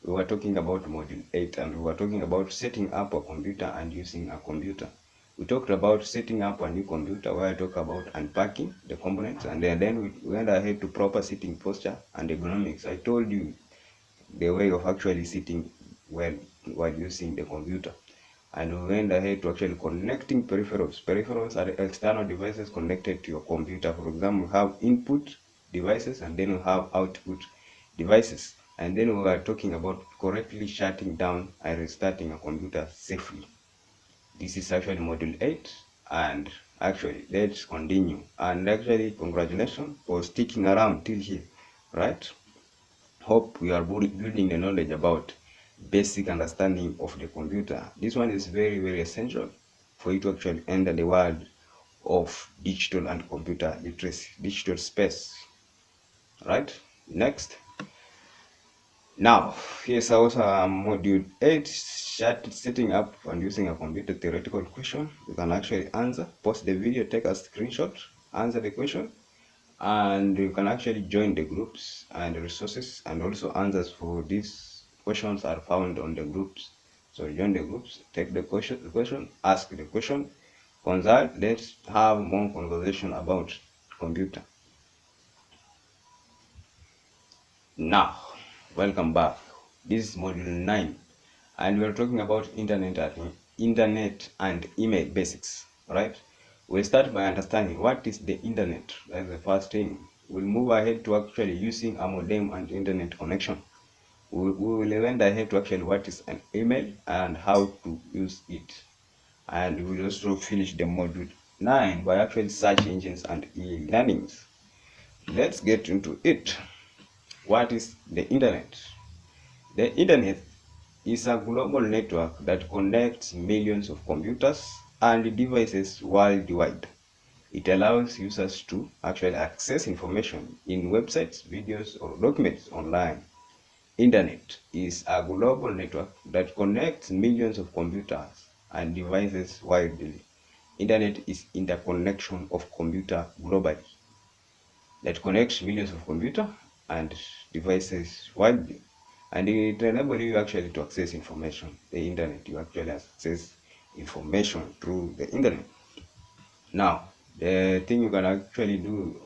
S2: We were talking about module 8, and we were talking about setting up a computer and using a computer. We talked about setting up a new computer, where I talked about unpacking the components, and then we went ahead to proper sitting posture and ergonomics. I told you the way of actually sitting well while using the computer. And we went ahead to actually connecting peripherals. Peripherals are external devices connected to your computer. For example, we have input devices, and then we have output devices. And then we are talking about correctly shutting down and restarting a computer safely. This is actually module 8, and actually let's continue. And actually, congratulations for sticking around till here, right? Hope we are building the knowledge about basic understanding of the computer. This one is very, very essential for you to actually enter the world of digital and computer literacy, digital space. Right? Next. Now, here's also module 8, setting up and using a computer theoretical question. You can actually answer, pause the video, take a screenshot, answer the question, and you can actually join the groups and the resources, and also answers for these questions are found on the groups. So join the groups, take the question, ask the question, consult. Let's have more conversation about computer. Now, welcome back. This is module 9, and we're talking about internet and email basics, right? We'll start by understanding what is the internet. That's the first thing. We'll move ahead to actually using a modem and internet connection. We will went ahead to actually what is an email and how to use it. And we will also finish the module 9 by actually search engines and e-learnings. Let's get into it. What is the internet? The internet is a global network that connects millions of computers and devices worldwide. It allows users to actually access information in websites, videos, or documents online. Internet is a global network that connects millions of computers and devices widely. Internet is interconnection of computer globally that connects millions of computer and devices widely. And it enables you actually to access information. The internet, you actually access information through the internet. Now, the thing you can actually do,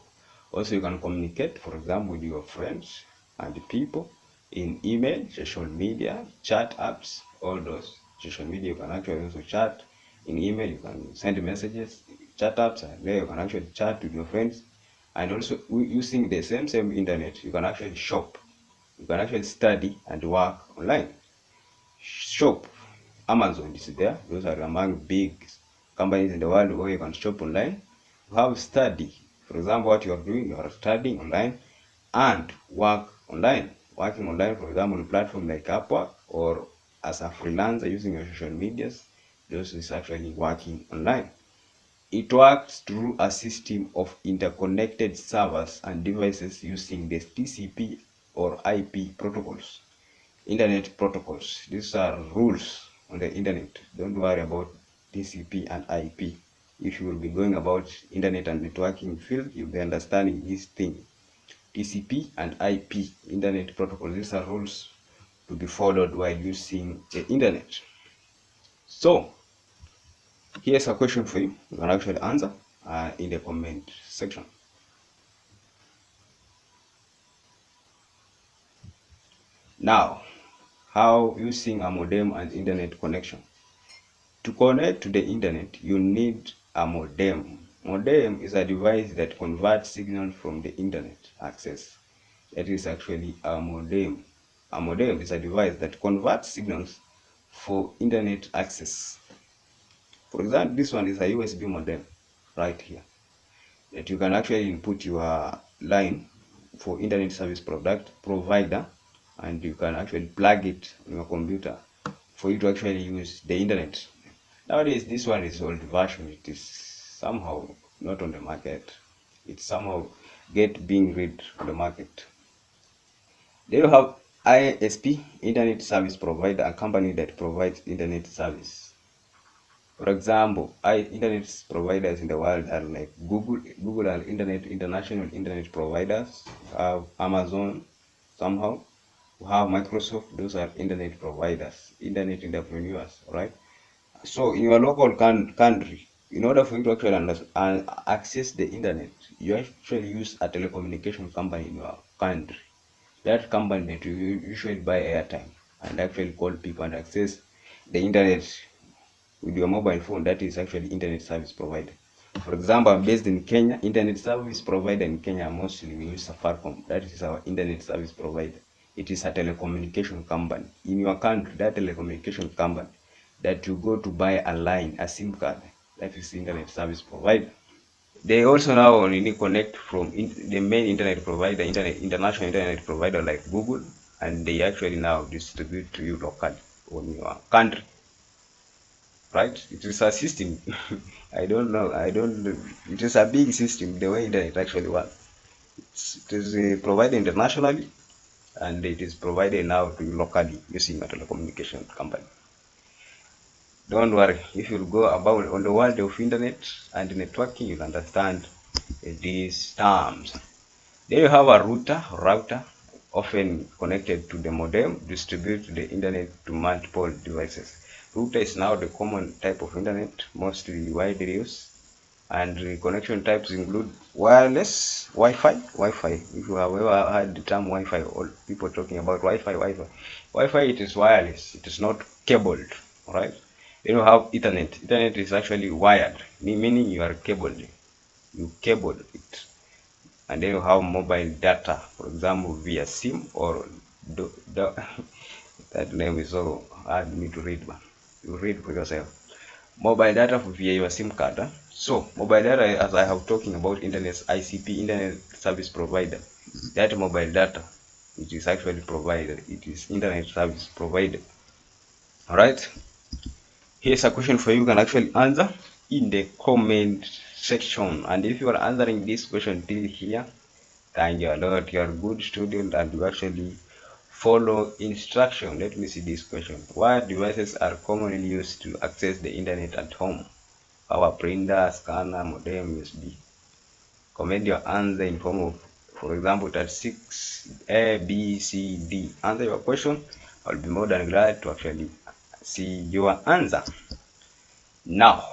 S2: also you can communicate, for example, with your friends and people in email, social media, chat apps, all those. Social media, you can actually also chat. In email, you can send messages, chat apps, and there you can actually chat with your friends. And also, using the same internet, you can actually shop. You can actually study and work online. Shop. Amazon is there. Those are among big companies in the world where you can shop online. You have study. For example, what you are doing, you are studying online and work online. Working online, for example, on platform like Upwork or as a freelancer using your social medias, this is actually working online. It works through a system of interconnected servers and devices using the TCP or IP protocols. Internet protocols. These are rules on the internet. Don't worry about TCP and IP. If you will be going about internet and networking field, you'll be understanding this thing. TCP and IP, internet protocols. These are rules to be followed while using the internet. So, here's a question for you. You can actually answer in the comment section. Now, how using a modem and internet connection. To connect to the internet, you need a modem. Modem is a device that converts signals from the internet access. That is actually a modem. A modem is a device that converts signals for internet access. For example, this one is a USB modem right here that you can actually input your line for internet service provider, and you can actually plug it in your computer for you to actually use the internet. Nowadays, this one is old version. It is somehow not on the market. It's somehow being rid on the market. Then you have ISP, Internet Service Provider, a company that provides internet service. For example, internet providers in the world are like Google. Google are international internet providers. You have Amazon, somehow. You have Microsoft. Those are internet providers, internet entrepreneurs, right? So in your local country, in order for you to actually access the internet, you actually use a telecommunication company in your country. That company that you usually buy airtime and actually call people and access the internet with your mobile phone. That is actually internet service provider. For example, I'm based in Kenya. Internet service provider in Kenya mostly we use Safaricom. That is our internet service provider. It is a telecommunication company. In your country, that telecommunication company that you go to buy a line, a SIM card, that is internet service provider. They also now only connect from the main internet provider, international internet provider like Google, and they actually now distribute to you locally on your country. Right? It is a system. I don't know. It is a big system. The way that it actually works. It is provided internationally, and it is provided now to you locally using a telecommunication company. Don't worry. If you go about on the world of internet and networking, you'll understand these terms. There you have a router, often connected to the modem, distribute the internet to multiple devices. Router is now the common type of internet, mostly widely used, and the connection types include wireless, Wi-Fi. If you have ever heard the term Wi-Fi, or people talking about Wi-Fi, it is wireless. It is not cabled, right? Then you have Ethernet. Ethernet is actually wired, meaning you are cabled. You cable it. And then you have mobile data, for example, via SIM or that name is so hard me to read, man. You read for yourself. Mobile data via your SIM card. So mobile data, as I have talking about internet ICP, internet service provider. That mobile data, it is actually provided. It is internet service provided. All right. Here's a question for you. You can actually answer in the comment section. And if you are answering this question till here, thank you a lot. You are a good student and you actually follow instruction. Let me see this question. What devices are commonly used to access the internet at home? Power printer, scanner, modem, USB. Comment your answer in form of, for example, that 6 A, B, C, D. Answer your question. I'll be more than glad to actually see your answer. Now,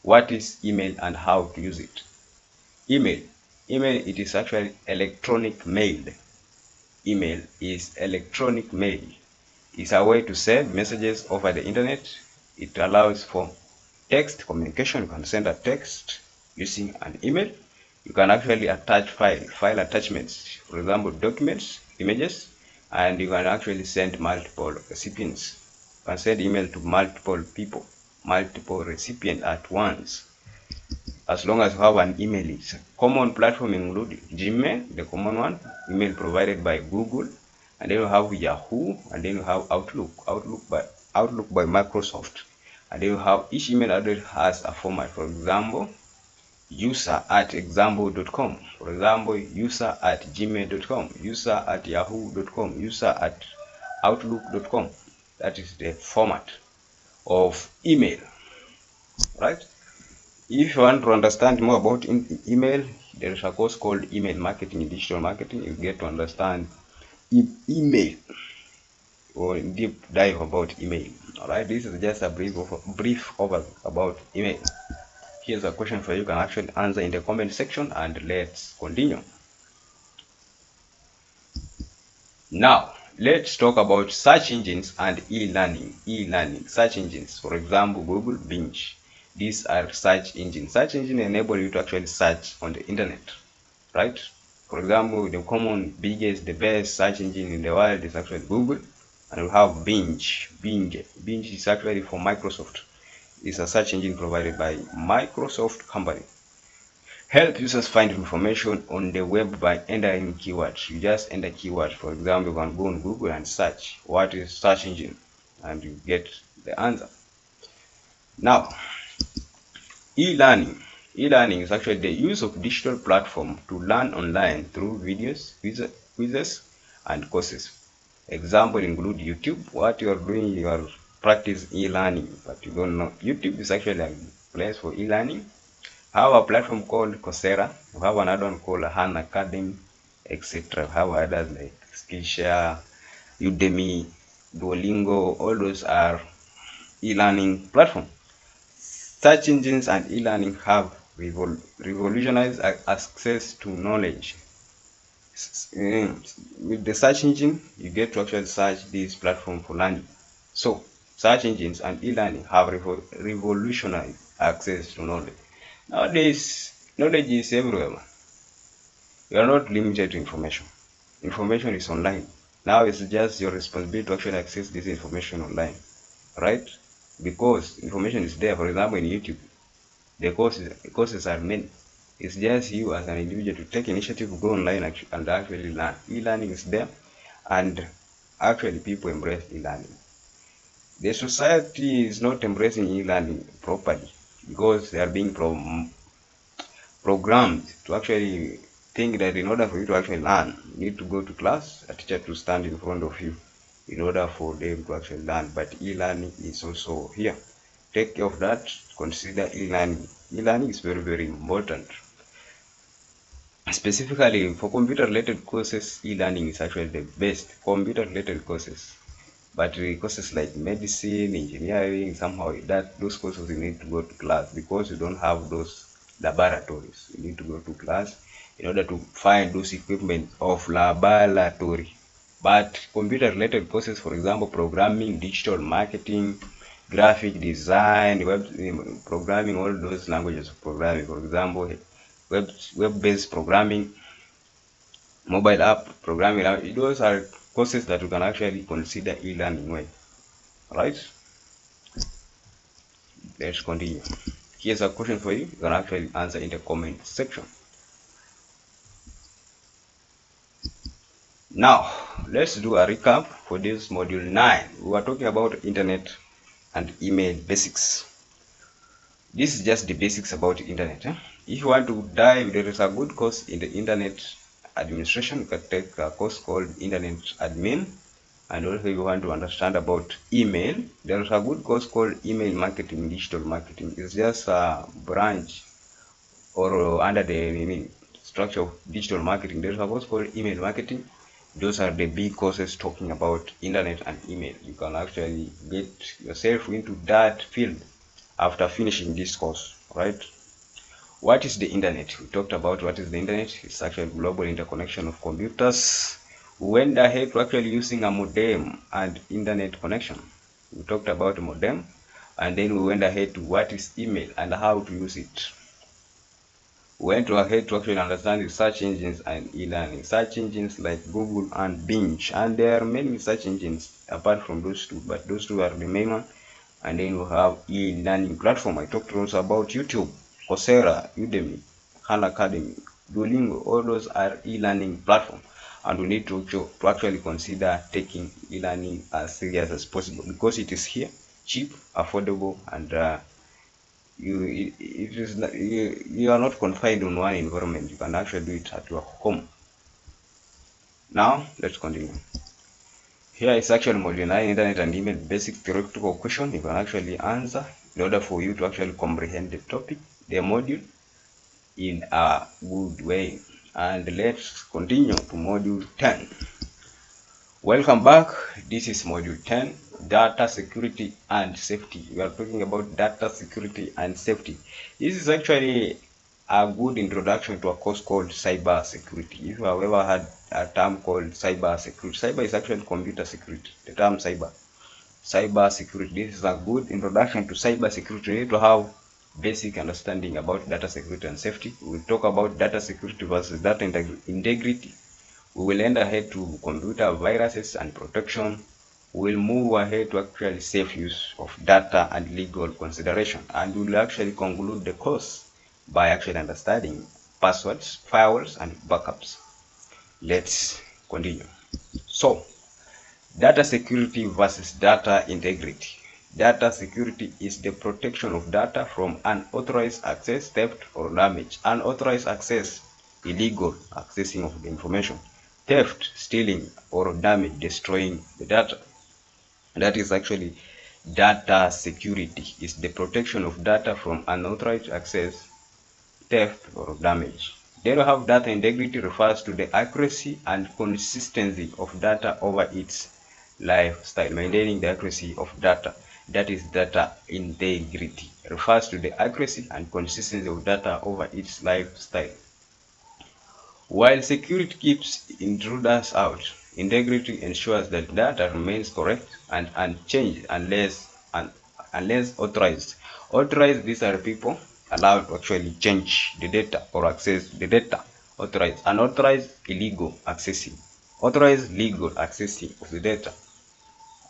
S2: what is email and how to use it? Email. Email, it is actually electronic mail. Email is electronic mail. It's a way to send messages over the internet. It allows for text communication. You can send a text using an email. You can actually attach file attachments, for example, documents, images, and you can actually send multiple recipients. You can send email to multiple people, multiple recipients at once, as long as you have an email list. Common platform include Gmail, the common one, email provided by Google, and then you have Yahoo, and then you have Outlook by Microsoft, and then you have each email address has a format. For example, user@example.com, for example, user@gmail.com, user@yahoo.com, user@outlook.com. That is the format of email, right? If you want to understand more about email, there is a course called Email Marketing, Digital Marketing. You get to understand email or deep dive about email. All right, this is just a brief overview about email. Here's a question for you. You can actually answer in the comment section, and let's continue. Now, let's talk about search engines and e-learning. Search engines, for example, Google, Bing. These are search engines. Search engine enable you to actually search on the internet, right? For example, the common, biggest, the best search engine in the world is actually Google, and we have Bing. Bing is actually for Microsoft. It's a search engine provided by Microsoft company. Help users find information on the web by entering keywords. You just enter keywords. For example, you can go on Google and search what is search engine, and you get the answer. Now, e-learning. E-learning is actually the use of digital platform to learn online through videos, quizzes, and courses. Example include YouTube. What you are doing, you are practice e-learning, but you don't know. YouTube is actually a place for e-learning. We have a platform called Coursera. We have another one called Han Academy, etc. We have others like Skillshare, Udemy, Duolingo. All those are e-learning platforms. Search engines and e-learning have revolutionized access to knowledge. With the search engine, you get to actually search this platform for learning. So, search engines and e-learning have revolutionized access to knowledge. Nowadays, knowledge is everywhere. You are not limited to information. Information is online. Now it's just your responsibility to actually access this information online, right? Because information is there. For example, in YouTube, the courses are many. It's just you as an individual to take initiative, go online and actually learn. E-learning is there, and actually people embrace e-learning. The society is not embracing e-learning properly because they are being programmed to actually think that in order for you to actually learn, you need to go to class, a teacher to stand in front of you in order for them to actually learn. But e-learning is also here. Take care of that. Consider e-learning. E-learning is very, very important. Specifically for computer-related courses, e-learning is actually the best computer-related courses. But courses like medicine, engineering, somehow those courses you need to go to class because you don't have those laboratories. You need to go to class in order to find those equipment of laboratory. But computer-related courses, for example, programming, digital marketing, graphic design, web programming, all those languages of programming, for example, web-based programming, mobile app programming, those are courses that you can actually consider e-learning way. Right? Let's continue. Here's a question for you. You can actually answer in the comment section. Now, let's do a recap for this module 9. We were talking about internet and email basics. This is just the basics about internet. If you want to dive, there is a good course in the internet administration. You can take a course called internet admin. And also, if you want to understand about email, there is a good course called email marketing, digital marketing. It's just a branch or under the structure of digital marketing. There is a course called email marketing. Those are the big courses talking about internet and email. You can actually get yourself into that field after finishing this course, right? What is the internet? We talked about what is the internet. It's actually global interconnection of computers. We went ahead to actually using a modem and internet connection. We talked about a modem, and then we went ahead to what is email and how to use it. We went ahead to actually understand the search engines and e-learning. Search engines like Google and Bing, and there are many search engines apart from those two, but those two are the main one. And then we have e-learning platform. I talked also about YouTube, Coursera, Udemy, Khan Academy, Duolingo. All those are e-learning platform, and we need to actually consider taking e-learning as serious as possible because it is here, cheap, affordable, and you are not confined on one environment. You can actually do it at your home. Now let's continue. Here is actually module 9, internet and email basic theoretical question you can actually answer in order for you to actually comprehend the topic, the module, in a good way. And let's continue to module 10. Welcome back. This is module 10, data security and safety. We are talking about data security and safety. This is actually a good introduction to a course called cyber security. If you have ever had a term called cyber security, cyber is actually computer security. The term cyber security. This is a good introduction to cyber security. You need to have basic understanding about data security and safety. We will talk about data security versus data integrity. We will end ahead to computer viruses and protection. We will move ahead to actually safe use of data and legal consideration, and we will actually conclude the course by actually understanding passwords, firewalls, and backups. Let's continue. So, data security versus data integrity. Data security is the protection of data from unauthorized access, theft, or damage. Unauthorized access, illegal accessing of the information. Theft, stealing, or damage, destroying the data. That is actually data security, is the protection of data from unauthorized access, theft, or damage. Then we have data integrity, refers to the accuracy and consistency of data over its lifestyle. Maintaining the accuracy of data, that is data integrity, refers to the accuracy and consistency of data over its lifestyle. While security keeps intruders out, integrity ensures that data remains correct and unchanged unless authorized. Authorized, these are people allowed to actually change the data or access the data. Authorized. Unauthorized, illegal accessing. Authorized, legal accessing of the data.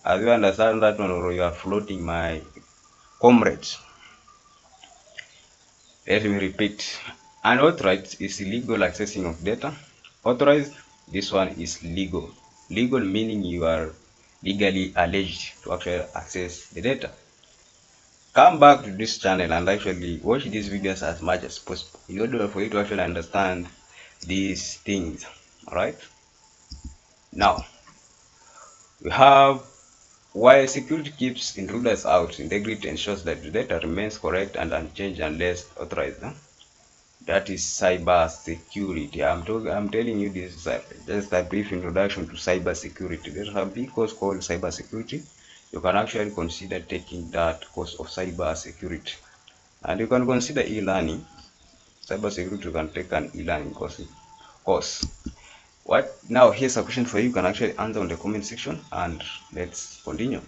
S2: As you understand that one, or you are floating, my comrades? Let me repeat. Unauthorized is illegal accessing of data. Authorized, this one is legal. Legal meaning you are legally alleged to actually access the data. Come back to this channel and actually watch these videos as much as possible in order for you to actually understand these things. Alright? Now, we have, while security keeps intruders out, integrity ensures that the data remains correct and unchanged unless authorized. That is cyber security. I'm telling you, this is just a brief introduction to cyber security. There's a big course called cyber security. You can actually consider taking that course of cyber security, and you can consider e-learning. Cyber security, you can take an e-learning course. What now? Here's a question for you. You can actually answer on the comment section, and let's continue.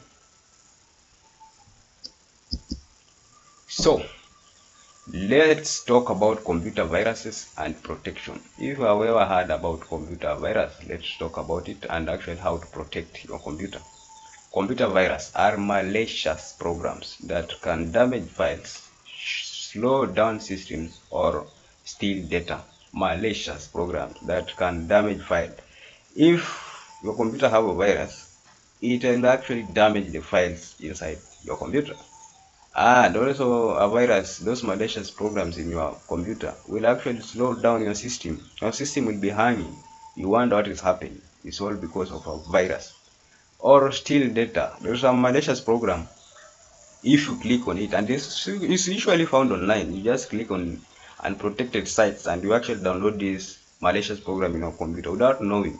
S2: So, Let's talk about computer viruses and protection. If you have ever heard about computer virus, let's talk about it and actually how to protect your computer. Computer viruses are malicious programs that can damage files, slow down systems, or steal data. Malicious programs that can damage files. If your computer have a virus, it will actually damage the files inside your computer. And also a virus, those malicious programs in your computer will actually slow down your system. Your system will be hanging. You wonder what is happening. It's all because of a virus. Or steal data. There's a malicious program. If you click on it, and this is usually found online, you just click on unprotected sites and you actually download this malicious program in your computer without knowing.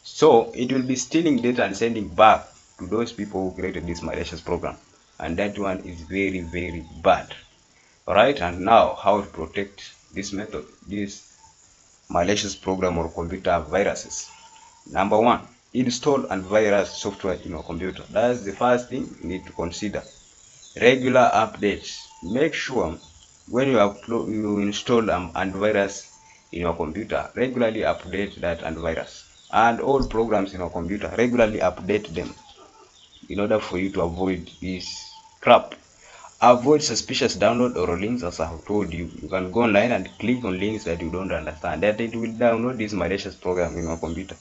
S2: So it will be stealing data and sending back to those people who created this malicious program. And that one is very, very bad. Alright, and now how to protect this method, this malicious program or computer viruses. Number one, install antivirus software in your computer. That's the first thing you need to consider. Regular updates. Make sure when you install antivirus in your computer, regularly update that antivirus. And all programs in your computer, regularly update them in order for you to avoid this crap. Avoid suspicious download or links. As I have told you, you can go online and click on links that you don't understand, that it will download this malicious program in your computer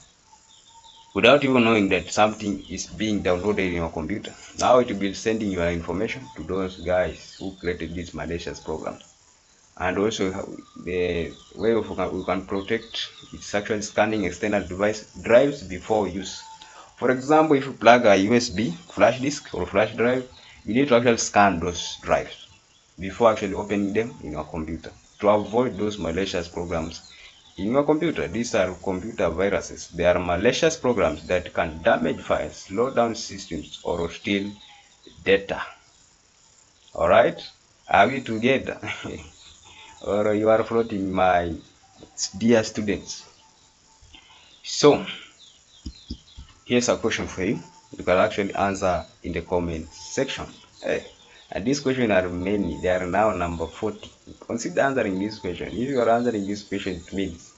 S2: without even knowing that something is being downloaded in your computer. Now it will be sending your information to those guys who created this malicious program. And also the way of we can protect it's actually scanning external device drives before use. For example, if you plug a USB flash disk or flash drive, you need to actually scan those drives before actually opening them in your computer to avoid those malicious programs in your computer. These are computer viruses. They are malicious programs that can damage files, slow down systems, or steal data. Alright? Are we together? Or you are floating, my dear students? So, here's a question for you. You can actually answer in the comment section. And this question are many. They are now number 40. Consider answering this question. If you are answering this question, it means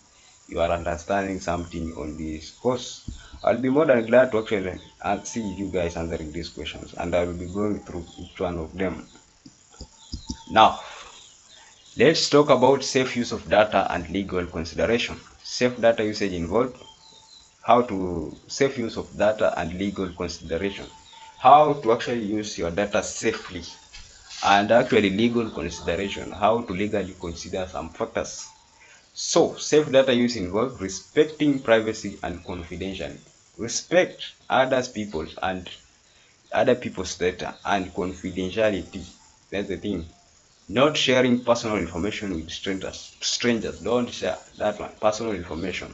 S2: you are understanding something on this course. I'll be more than glad to actually see you guys answering these questions, and I will be going through each one of them. Now, let's talk about safe use of data and legal consideration. Safe data usage involved. How to safe use of data and legal consideration. How to actually use your data safely, and actually legal consideration. How to legally consider some factors. So, safe data use involves respecting privacy and confidentiality. Respect other people's data and confidentiality. That's the thing. Not sharing personal information with strangers. Strangers, don't share that one. Personal information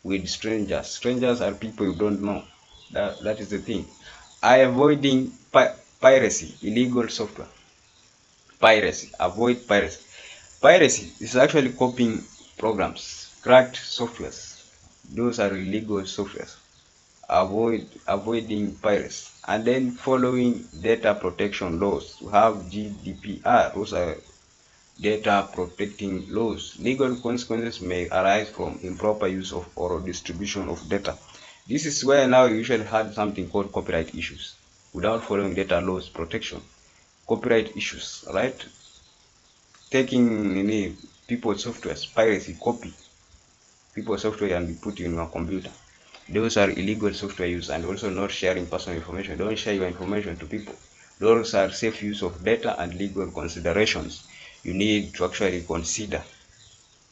S2: with strangers. Strangers are people you don't know. That is the thing. Avoiding piracy, illegal software. Piracy. Avoid piracy. Piracy is actually copying programs, cracked softwares. Those are illegal softwares. Avoiding piracy, and then following data protection laws. We have GDPR. Those are data protecting laws. Legal consequences may arise from improper use of or distribution of data. This is where now you usually have something called copyright issues without following data laws protection. Copyright issues, right? Taking people's softwares, piracy, copy people's software and be put in your computer. Those are illegal software use, and also not sharing personal information. Don't share your information to people. Those are safe use of data and legal considerations you need to actually consider.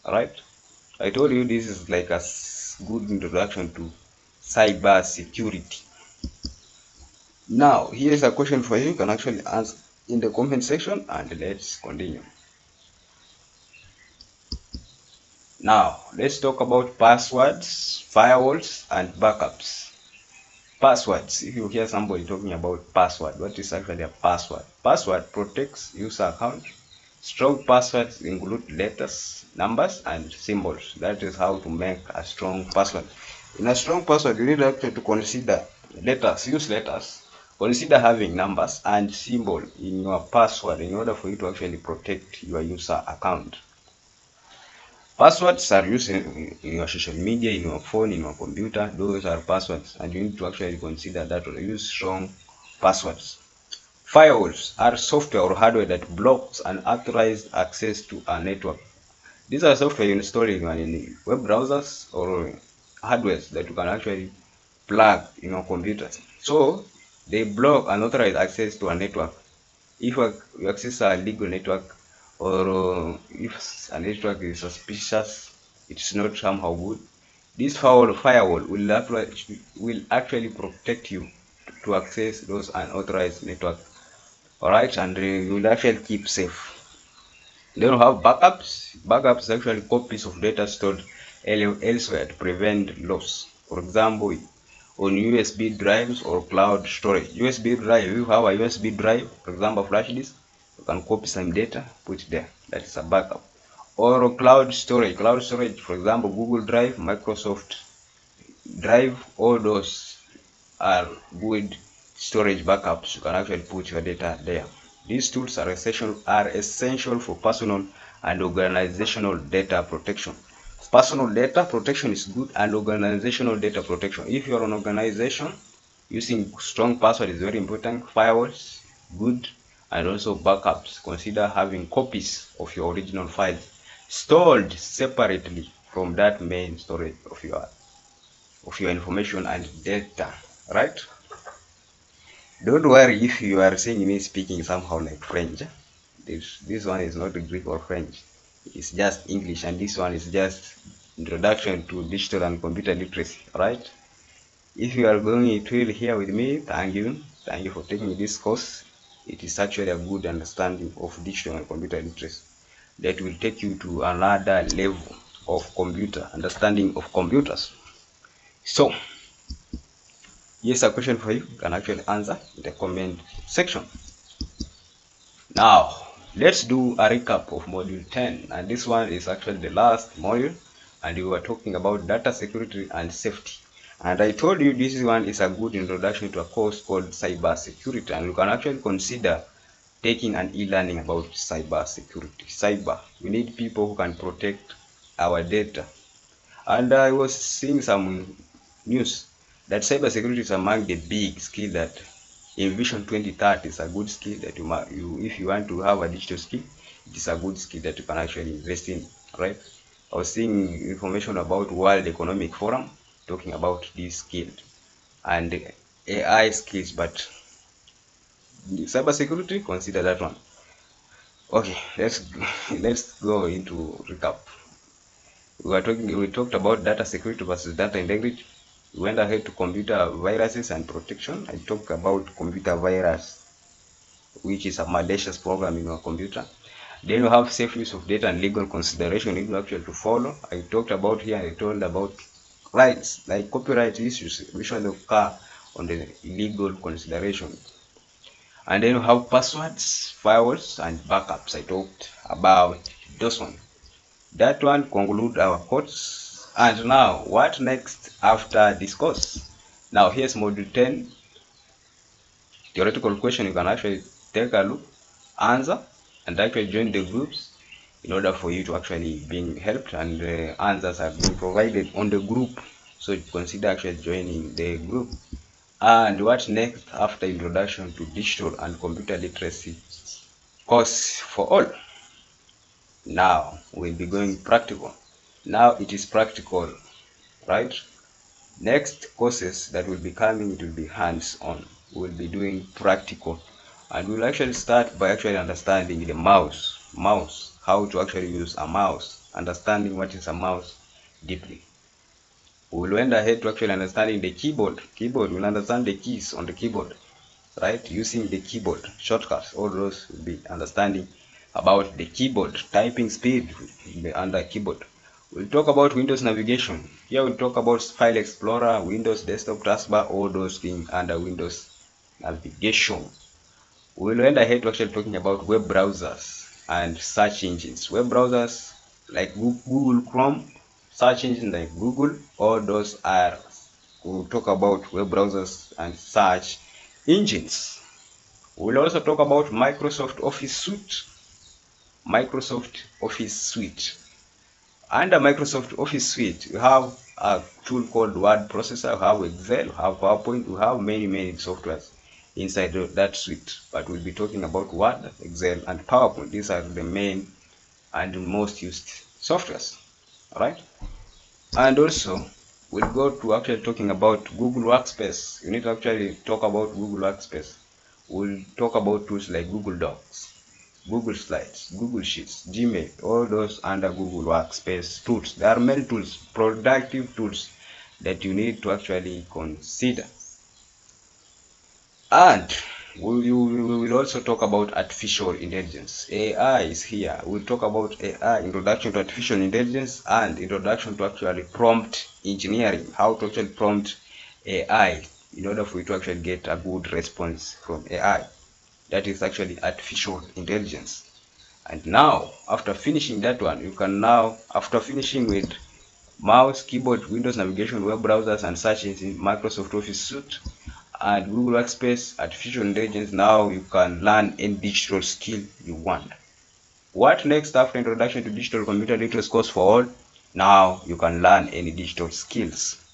S2: Alright? I told you this is like a good introduction to cyber security. Now, here's a question for you. You can actually answer in the comment section, and let's continue. Now, let's talk about passwords, firewalls, and backups. Passwords. If you hear somebody talking about password, what is actually a password? Password protects user account. Strong passwords include letters, numbers, and symbols. That is how to make a strong password. In a strong password, you need actually to consider letters. Use letters. Consider having numbers and symbol in your password in order for you to actually protect your user account. Passwords are used in your social media, in your phone, in your computer. Those are passwords, and you need to actually consider that or use strong passwords. Firewalls are software or hardware that blocks unauthorized access to a network. These are software you install in web browsers or hardware that you can actually plug in your computers. So they block unauthorized access to a network. If you access a legal network, or if a network is suspicious, it's not somehow good, this firewall will actually protect you to access those unauthorized networks. Alright, and you will actually keep safe. Then we have backups. Backups are actually copies of data stored elsewhere to prevent loss. For example, on USB drives or cloud storage. USB drive, if you have a USB drive, for example, flash disk, you can copy some data, put it there. That is a backup. Or cloud storage. Cloud storage, for example, Google Drive, Microsoft Drive, all those are good storage backups. You can actually put your data there. These tools are essential for personal and organizational data protection. Personal data protection is good, and organizational data protection. If you're an organization, using strong password is very important. Firewalls, good, and also backups. Consider having copies of your original files stored separately from that main storage of your information and data, right? Don't worry if you are seeing me speaking somehow like French. This one is not Greek or French. It's just English, and this one is just introduction to digital and computer literacy, right? If you are going to here with me, thank you. Thank you for taking this course. It is actually a good understanding of digital and computer literacy that will take you to another level of computer understanding of computers. So here's a question for you. You can actually answer in the comment section. Now, let's do a recap of module 10, and this one is actually the last module, and we were talking about data security and safety. And I told you this one is a good introduction to a course called cyber security, and you can actually consider taking an e-learning about cyber security. We need people who can protect our data. And I was seeing some news that cybersecurity is among the big skill that in Vision 2030 is a good skill that if you want to have a digital skill, it is a good skill that you can actually invest in, right? I was seeing information about World Economic Forum talking about this skill and AI skills, but cybersecurity, consider that one. Okay, let's go into recap. We talked about data security versus data integrity. We went ahead to computer viruses and protection. I talked about computer virus, which is a malicious program in your computer. Then you have safe use of data and legal consideration you need actually to follow. I talked about here, I told about rights, like copyright issues, which one occur on the legal consideration. And then you have passwords, firewalls, and backups. I talked about those ones. That one conclude our course. And now, what next after this course? Now, here's module 10, theoretical question. You can actually take a look, answer, and actually join the groups in order for you to actually being helped, and the answers are being provided on the group. So consider actually joining the group. And what next after introduction to digital and computer literacy course for all? Now we'll be going practical. Now it is practical, right? Next courses that will be coming, it will be hands-on. We'll be doing practical, and we'll actually start by actually understanding the mouse, how to actually use a mouse, understanding what is a mouse deeply. We'll went ahead to actually understanding the keyboard. We'll understand the keys on the keyboard, right? Using the keyboard shortcuts, all those will be understanding about the keyboard, typing speed will be under keyboard. We'll talk about Windows navigation. Here we'll talk about File Explorer, Windows Desktop Taskbar, all those things under Windows navigation. We'll end ahead to actually talking about web browsers and search engines. Web browsers like Google Chrome, search engines like Google, all those are, we'll talk about web browsers and search engines. We'll also talk about Microsoft Office Suite. Microsoft Office Suite. Under Microsoft Office Suite, we have a tool called word processor, we have Excel, we have PowerPoint, we have many softwares inside that suite. But we'll be talking about Word, Excel, and PowerPoint. These are the main and most used softwares. Alright? And also, we'll go to actually talking about Google Workspace. You need to actually talk about Google Workspace. We'll talk about tools like Google Docs, Google Slides, Google Sheets, Gmail, all those under Google Workspace tools. There are many tools, productive tools that you need to actually consider. And we will also talk about artificial intelligence. AI is here. We'll talk about AI, introduction to artificial intelligence, and introduction to actually prompt engineering, how to actually prompt AI in order for you to actually get a good response from AI. That is actually artificial intelligence. And now, after finishing that one, you can now, after finishing with mouse, keyboard, Windows navigation, web browsers, and search engine, Microsoft Office Suite, and Google Workspace, artificial intelligence, now you can learn any digital skill you want. What next after introduction to digital computer literacy course for all? Now you can learn any digital skills.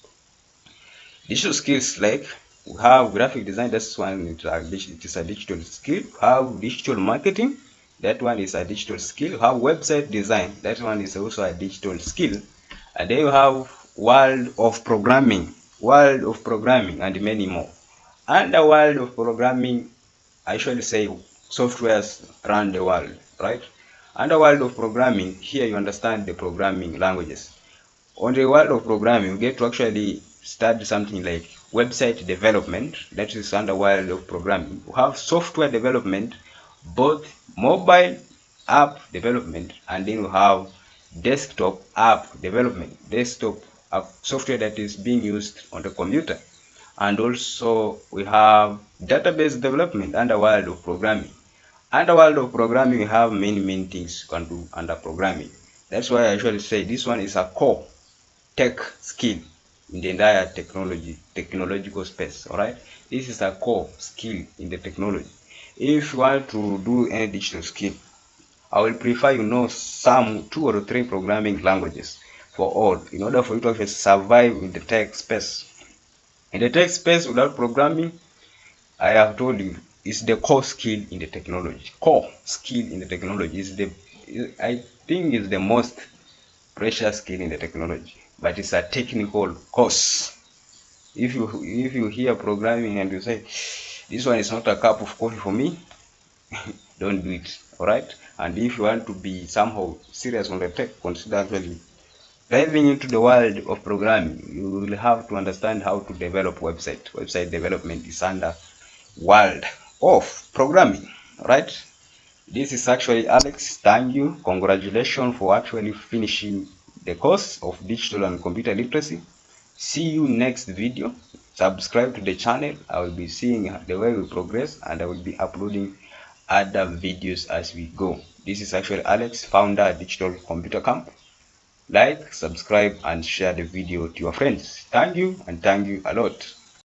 S2: Digital skills like we have graphic design, that's one, it is a digital skill. We have digital marketing, that one is a digital skill. We have website design, that one is also a digital skill. And then you have world of programming, and many more. Under world of programming, I should say softwares run the world, right? Under world of programming, here you understand the programming languages. On the world of programming, you get to actually study something like website development, that is under world of programming. You have software development, both mobile app development, and then you have desktop app development, desktop app software that is being used on the computer. And also we have database development under world of programming. Under world of programming, we have many things you can do under programming. That's why I usually say this one is a core tech skill in the entire technological space. All right, this is a core skill in the technology. If you want to do any digital skill, I will prefer you know some 2 or 3 programming languages for all, in order for you to actually survive in the tech space. In the tech space, without programming, I have told you, it's the core skill in the technology. Core skill in the technology is I think is the most precious skill in the technology, but it's a technical course. If you hear programming and you say this one is not a cup of coffee for me, don't do it. All right. And if you want to be somehow serious on the tech, consider actually diving into the world of programming. You will have to understand how to develop website. Website development is under world of programming. All right. This is actually Alex. Thank you. Congratulations for actually finishing the course of digital and computer literacy. See you next video. Subscribe to the channel. I will be seeing the way we progress, and I will be uploading other videos as we go. This is actually Alex, founder at Digital Computer Camp. Like, subscribe, and share the video to your friends. Thank you, and thank you a lot.